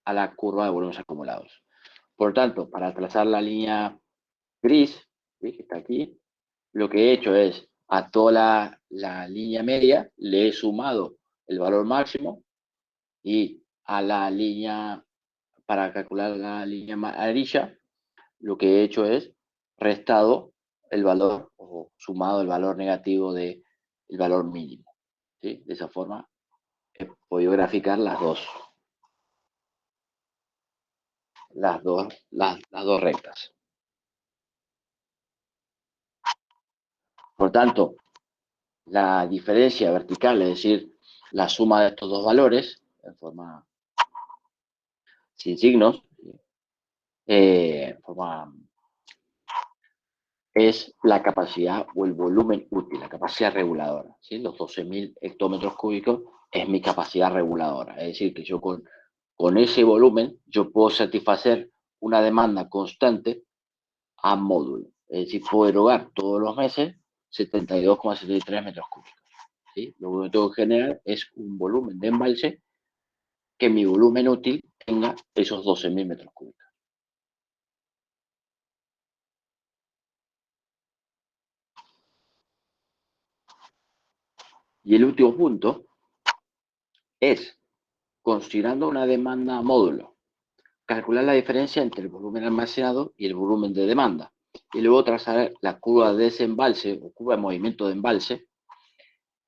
a la curva de volúmenes acumulados. Por lo tanto, para trazar la línea gris, ¿sí?, que está aquí, lo que he hecho es a toda la línea media le he sumado el valor máximo, y a la línea, para calcular la línea amarilla, lo que he hecho es restado el valor o sumado el valor negativo del valor mínimo. ¿Sí? De esa forma he podido graficar las dos rectas. Por tanto, la diferencia vertical, es decir, la suma de estos dos valores en forma sin signos, es la capacidad o el volumen útil, la capacidad reguladora. ¿Sí? Los 12.000 hectómetros cúbicos es mi capacidad reguladora. Es decir, que yo con ese volumen yo puedo satisfacer una demanda constante a módulo. Es decir, puedo erogar todos los meses 72,73 metros cúbicos. ¿Sí? Lo que tengo que generar es un volumen de embalse que mi volumen útil tenga esos 12.000 metros cúbicos. Y el último punto es, considerando una demanda a módulo, calcular la diferencia entre el volumen almacenado y el volumen de demanda. Y luego trazar la curva de desembalse o curva de movimiento de embalse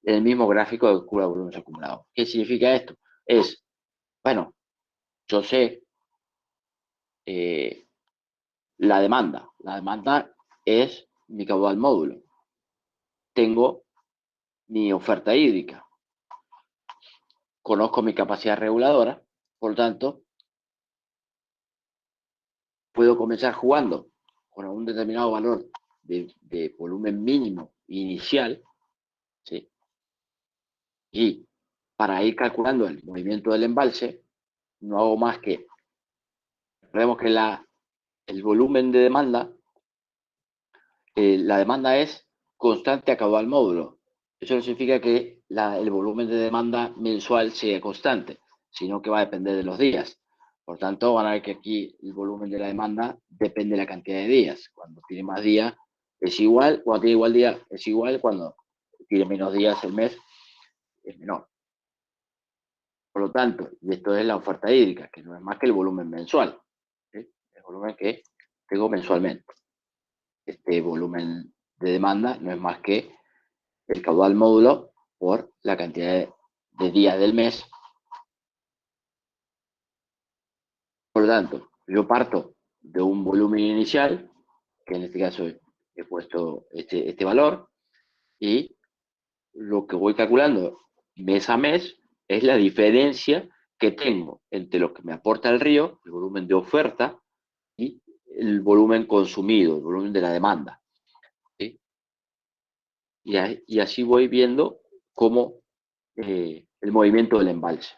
en el mismo gráfico de curva de volumen acumulado. ¿Qué significa esto? Es, bueno, yo sé la demanda. La demanda es mi caudal módulo. Tengo mi oferta hídrica. Conozco mi capacidad reguladora, por lo tanto, puedo comenzar jugando con un determinado valor de volumen mínimo inicial, ¿sí? Y para ir calculando el movimiento del embalse, no hago más que, recordemos que el volumen de demanda, la demanda es constante a caudal módulo. Eso no significa que el volumen de demanda mensual sea constante, sino que va a depender de los días. Por tanto, van a ver que aquí el volumen de la demanda depende de la cantidad de días. Cuando tiene más días es igual, cuando tiene igual día es igual, cuando tiene menos días el mes es menor. Por lo tanto, y esto es la oferta hídrica, que no es más que el volumen mensual, ¿sí? El volumen que tengo mensualmente. Este volumen de demanda no es más que el caudal módulo por la cantidad de días del mes. Por lo tanto, yo parto de un volumen inicial, que en este caso he puesto este valor, y lo que voy calculando mes a mes es la diferencia que tengo entre lo que me aporta el río, el volumen de oferta, y el volumen consumido, el volumen de la demanda. ¿Sí? Y así voy viendo cómo el movimiento del embalse.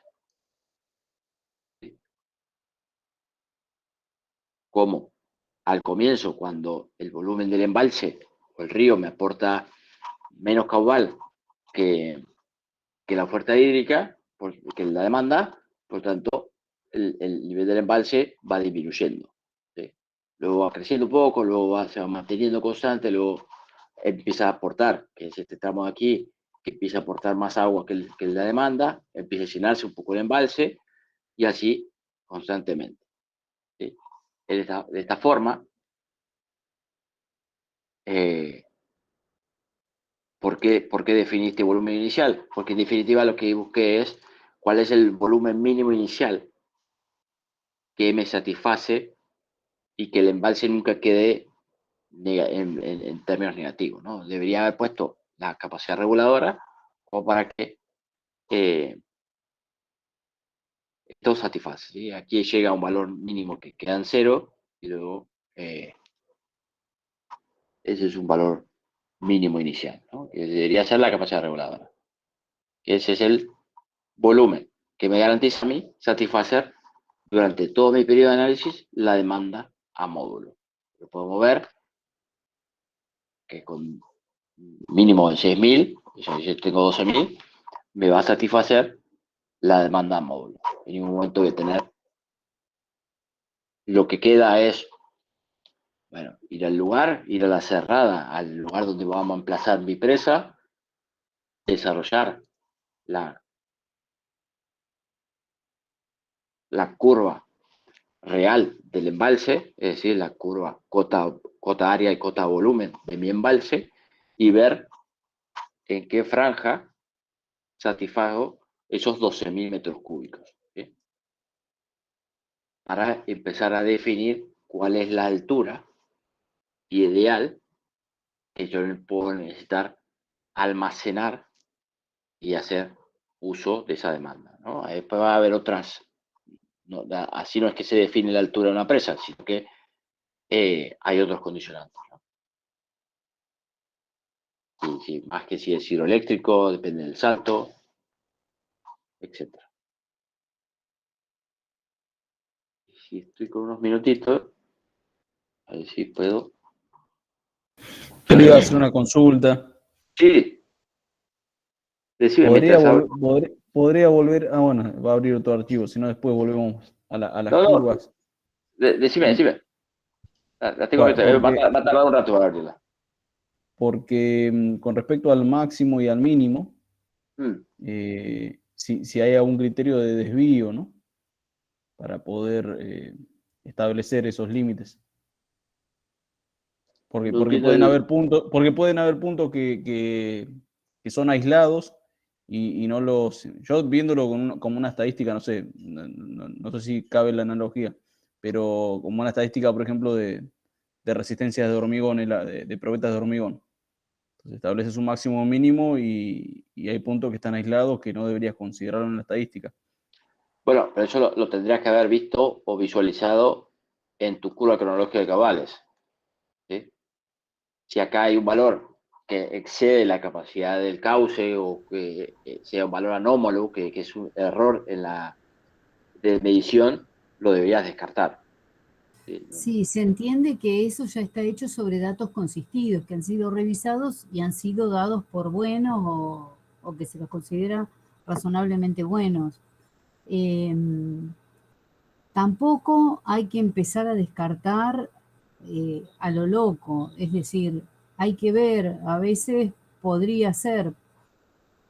¿Sí? Cómo al comienzo, cuando el volumen del embalse o el río me aporta menos caudal que la oferta hídrica, que la demanda, por tanto, el nivel del embalse va disminuyendo. ¿Sí? Luego va creciendo un poco, luego se va manteniendo constante, luego empieza a aportar, que es este tramo de aquí, que empieza a aportar más agua que la demanda, empieza a llenarse un poco el embalse, y así constantemente. ¿Sí? De esta forma, ¿por qué definí este volumen inicial? Porque en definitiva lo que busqué es cuál es el volumen mínimo inicial que me satisface y que el embalse nunca quede en términos negativos, ¿no? Debería haber puesto la capacidad reguladora como para que esto satisface, ¿sí? Aquí llega a un valor mínimo que queda en cero, y luego ese es un valor mínimo inicial, ¿no? Que debería ser la capacidad reguladora. Ese es el volumen que me garantiza a mí satisfacer durante todo mi periodo de análisis la demanda a módulo. Lo podemos ver que con mínimo de 6.000, yo tengo 12.000, me va a satisfacer la demanda a módulo. En ningún momento voy a tener. Lo que queda es, bueno, ir al lugar, ir a la cerrada, al lugar donde vamos a emplazar mi presa, desarrollar la curva real del embalse, es decir, la curva cota área y cota volumen de mi embalse, y ver en qué franja satisfago esos 12.000 metros cúbicos, ¿sí? Para empezar a definir cuál es la altura ideal que yo puedo necesitar almacenar y hacer uso de esa demanda, ¿no? Después va a haber otras, no, así no es que se define la altura de una presa, sino que hay otros condicionantes, ¿no? Sí, más que si es hidroeléctrico, depende del salto, etc. Si estoy con unos minutitos, a ver si puedo. Yo le iba a hacer una consulta. Sí, decime mientras hablo. Podría volver. Ah, bueno, va a abrir otro archivo, si no después volvemos a las No, curvas. decime. La tengo que Claro, va a tardar un rato para abrirla. porque con respecto al máximo y al mínimo, Mm. si hay algún criterio de desvío, ¿no? Para poder establecer esos límites. Porque No entiendo pueden haber puntos que son aislados y no los. Yo viéndolo como una estadística, no sé, no sé si cabe la analogía, pero como una estadística, por ejemplo, de resistencias de hormigón, de probetas de hormigón. Entonces estableces un máximo mínimo y hay puntos que están aislados que no deberías considerarlo en la estadística. Bueno, pero eso lo tendrías que haber visto o visualizado en tu curva cronológica de cabales, ¿sí? Si acá hay un valor que excede la capacidad del cauce o que sea un valor anómalo, que es un error en la de medición, lo deberías descartar. ¿Sí? Sí, se entiende que eso ya está hecho sobre datos consistidos, que han sido revisados y han sido dados por buenos o que se los considera razonablemente buenos. Tampoco hay que empezar a descartar a lo loco, es decir, hay que ver, a veces podría ser,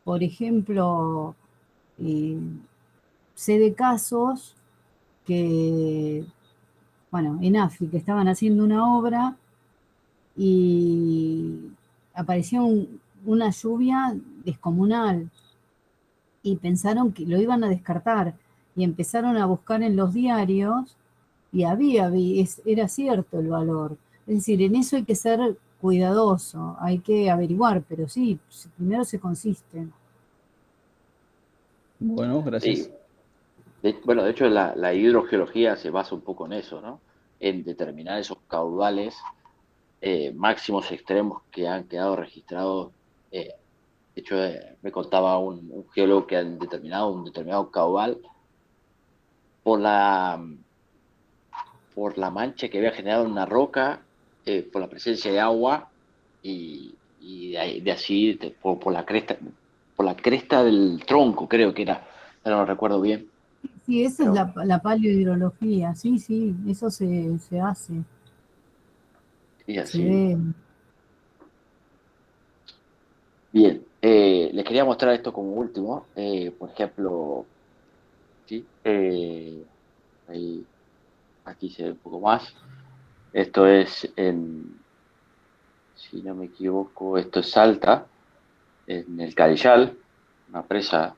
por ejemplo, sé de casos que, bueno, en África estaban haciendo una obra y apareció una lluvia descomunal y pensaron que lo iban a descartar y empezaron a buscar en los diarios y era cierto el valor. Es decir, en eso hay que ser cuidadoso, hay que averiguar, pero sí, primero se consiste. Bueno, gracias. Sí. Bueno, de hecho la hidrogeología se basa un poco en eso, ¿no? En determinar esos caudales máximos extremos que han quedado registrados. De hecho, me contaba un geólogo que han determinado un determinado caudal por la mancha que había generado en una roca, por la presencia de agua y así, por la cresta del tronco, creo que era, no lo recuerdo bien. Sí, esa Pero, es la paleohidrología, sí, eso se hace, y se así. ve. Bien, les quería mostrar esto como último. Por ejemplo, ¿sí? Aquí se ve un poco más. Esto es si no me equivoco, esto es Salta, en el Cadillal, una presa.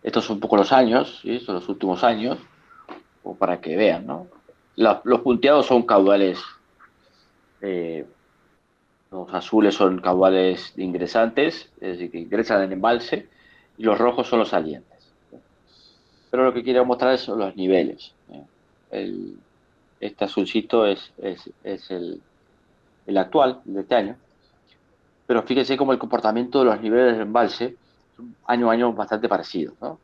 Estos son un poco los años, ¿sí? Son los últimos años, o para que vean, ¿no? Los punteados son caudales, los azules son caudales ingresantes, es decir, que ingresan en el embalse, y los rojos son los salientes. Pero lo que quiero mostrar son los niveles. Este azulcito es el actual, el de este año. pero fíjense cómo el comportamiento de los niveles del embalse son año a año bastante parecidos, ¿no?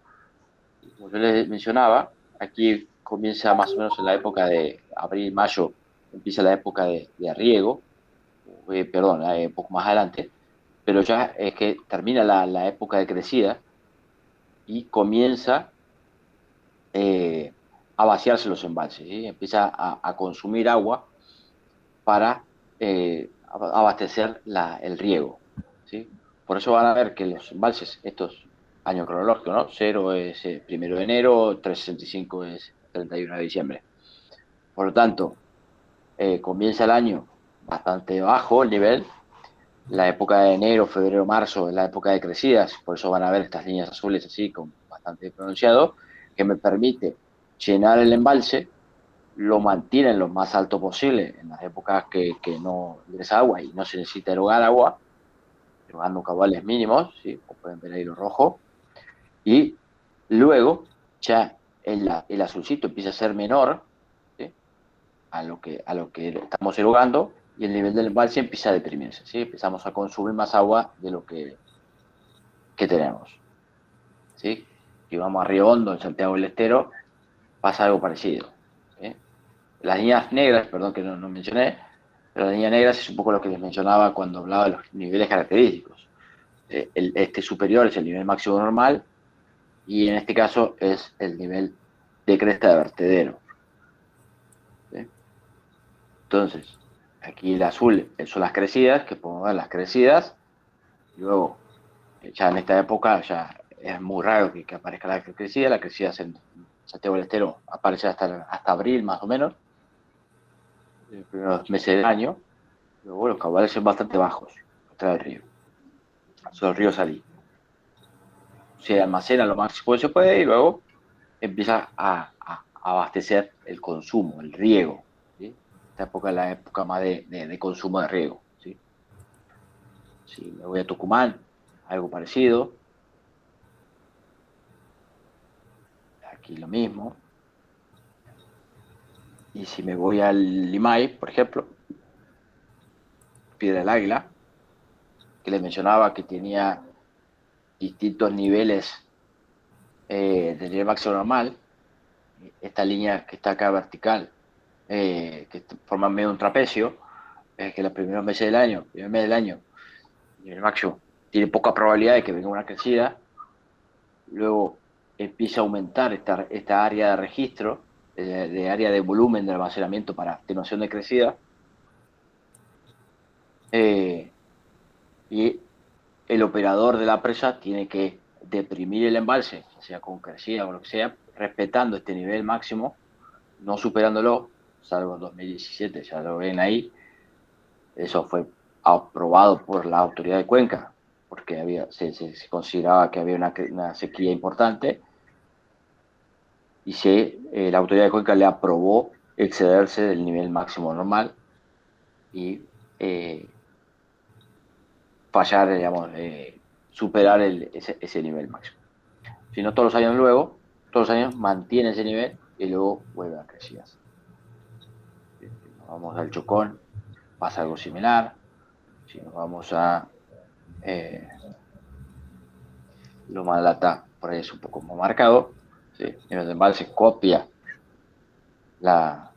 Como yo les mencionaba, aquí comienza más o menos en la época de abril, mayo, empieza la época de riego, perdón, un poco más adelante, pero ya es que termina la época de crecida y comienza a vaciarse los embalses, ¿sí? Empieza a consumir agua para abastecer el riego, ¿sí? Por eso van a ver que los embalses, estos años cronológicos, ¿no? 0 es 1 de enero, 365 es 31 de diciembre. Por lo tanto, comienza el año bastante bajo el nivel. La época de enero, febrero, marzo es la época de crecidas, por eso van a ver estas líneas azules así, con bastante pronunciado, que me permite llenar el embalse, lo mantienen lo más alto posible en las épocas que no ingresa agua y no se necesita erogar agua, erogando caudales mínimos, ¿sí? Como pueden ver ahí lo rojo, y luego ya el azulcito empieza a ser menor, ¿sí? a lo que estamos erogando, y el nivel del embalse empieza a deprimirse, ¿sí? Empezamos a consumir más agua de lo que tenemos, ¿sí? Si vamos a Río Hondo, en Santiago del Estero, pasa algo parecido, ¿sí? Las líneas negras, perdón que no mencioné, pero las líneas negras es un poco lo que les mencionaba cuando hablaba de los niveles característicos. Este superior es el nivel máximo normal y en este caso es el nivel de cresta de vertedero, ¿sí? Entonces, aquí el azul son las crecidas, que podemos ver las crecidas. Luego, ya en esta época ya es muy raro que aparezca la crecida. La crecida en Santiago del Estero aparece hasta abril más o menos, los primeros meses del año. Luego los caudales son bastante bajos contra el río. Son el río Salí. Se almacena lo máximo que se puede y luego empieza a abastecer el consumo, el riego, ¿sí? Esta época es la época más de consumo de riego, ¿sí? Si me voy a Tucumán, algo parecido. Aquí lo mismo. Y si me voy al Limay, por ejemplo, Piedra del Águila, que les mencionaba que tenía distintos niveles de nivel máximo normal, esta línea que está acá vertical, que forma medio un trapecio, que los primeros meses del año, primer mes del año, nivel máximo, tiene poca probabilidad de que venga una crecida, luego empieza a aumentar esta área de registro, de área de volumen de almacenamiento para atenuación de crecida, y el operador de la presa tiene que deprimir el embalse, ya sea con crecida o lo que sea, respetando este nivel máximo, no superándolo, salvo en 2017, ya lo ven ahí. Eso fue aprobado por la autoridad de Cuenca, porque se consideraba que había una sequía importante, y la autoridad de Cuenca le aprobó excederse del nivel máximo normal y fallar, digamos, superar ese nivel máximo. Si no, todos los años luego, todos los años mantiene ese nivel y luego vuelve a crecer. Si nos vamos al Chocón, pasa algo similar. Si nos vamos a Loma de Lata, por ahí es un poco más marcado, ¿sí? En el embalse copia la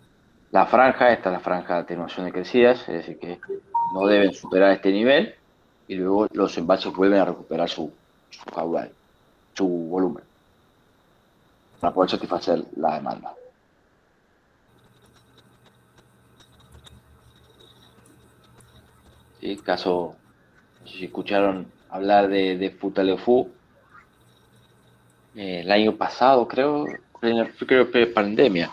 franja, esta es la franja de atenuación de crecidas, es decir, que no deben superar este nivel y luego los embalses vuelven a recuperar su caudal, su volumen, para poder satisfacer la demanda. ¿Sí? Caso, no sé si escucharon hablar de Futaleufú, el año pasado, creo que pandemia,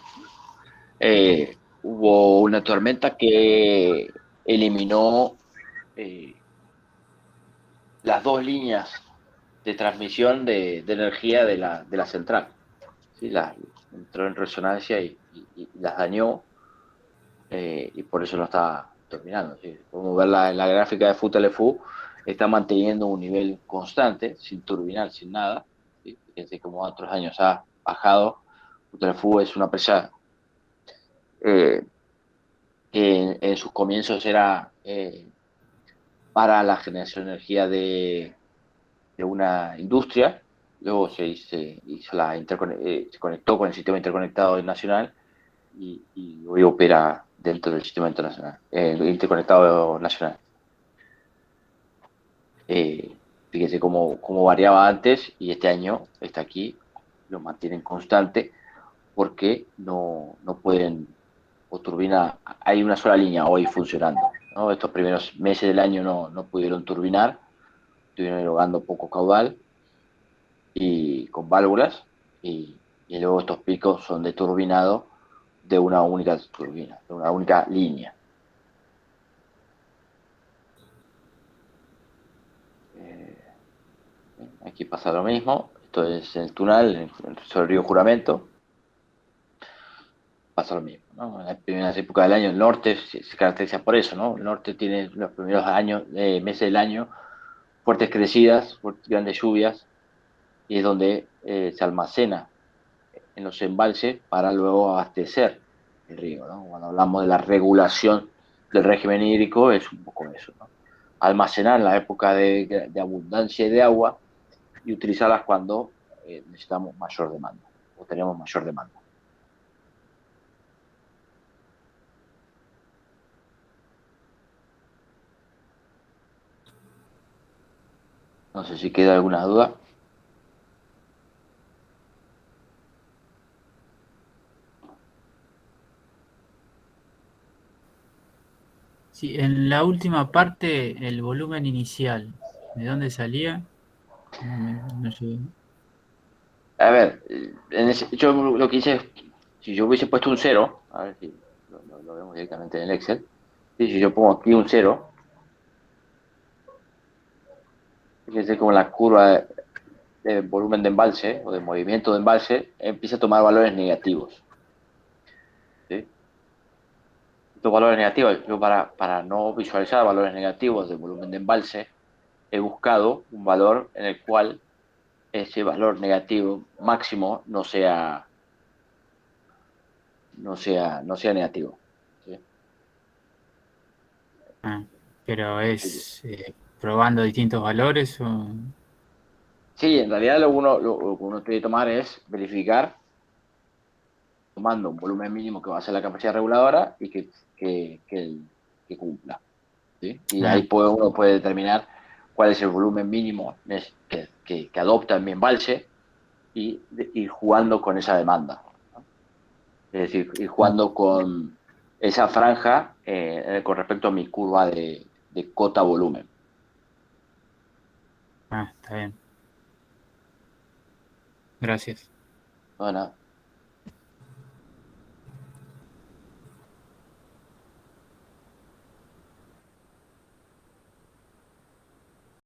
hubo una tormenta que eliminó las dos líneas de transmisión de energía de la central, ¿sí? Entró en resonancia y las dañó, y por eso no está terminando, ¿sí? Podemos verla en la gráfica de Futaleufú, está manteniendo un nivel constante, sin turbinar, sin nada, ¿sí? Fíjense cómo otros años ha bajado. Futaleufú es una presa que en sus comienzos era para la generación de energía de una industria. Luego se conectó con el sistema interconectado nacional y hoy opera dentro del sistema internacional, interconectado nacional. Fíjese cómo variaba antes y este año está aquí, lo mantienen constante porque no pueden, o turbina, hay una sola línea hoy funcionando, ¿no? Estos primeros meses del año no pudieron turbinar, estuvieron erogando poco caudal y con válvulas, y luego estos picos son de turbinado de una única turbina, de una única línea. Aquí pasa lo mismo, esto es el Tunal, sobre el río Juramento, pasa lo mismo, ¿no? En las primeras épocas del año el norte se caracteriza por eso, ¿no? El norte tiene los primeros meses del año fuertes crecidas, grandes lluvias, y es donde se almacena en los embalses para luego abastecer el río, ¿no? Cuando hablamos de la regulación del régimen hídrico es un poco eso, ¿no? Almacenar en la época de abundancia de agua y utilizarlas cuando necesitamos mayor demanda o tenemos mayor demanda. No sé si queda alguna duda. Sí, en la última parte, el volumen inicial, ¿de dónde salía? No sé. A ver, yo lo que hice es, si yo hubiese puesto un 0, a ver si lo vemos directamente en el Excel, y si yo pongo aquí un 0, fíjense como la curva de volumen de embalse o de movimiento de embalse empieza a tomar valores negativos. ¿Sí? Estos valores negativos, yo para no visualizar valores negativos de volumen de embalse, he buscado un valor en el cual ese valor negativo máximo no sea negativo. ¿Sí? Ah, pero es probando distintos valores o... Sí, en realidad lo que uno tiene que tomar es verificar tomando un volumen mínimo que va a ser la capacidad reguladora y que cumpla. ¿Sí? Y ahí Ah, uno puede determinar cuál es el volumen mínimo que adopta mi embalse y ir jugando con esa demanda, ¿no? Es decir, ir jugando con esa franja con respecto a mi curva de cota volumen. está bien. Gracias. Bueno,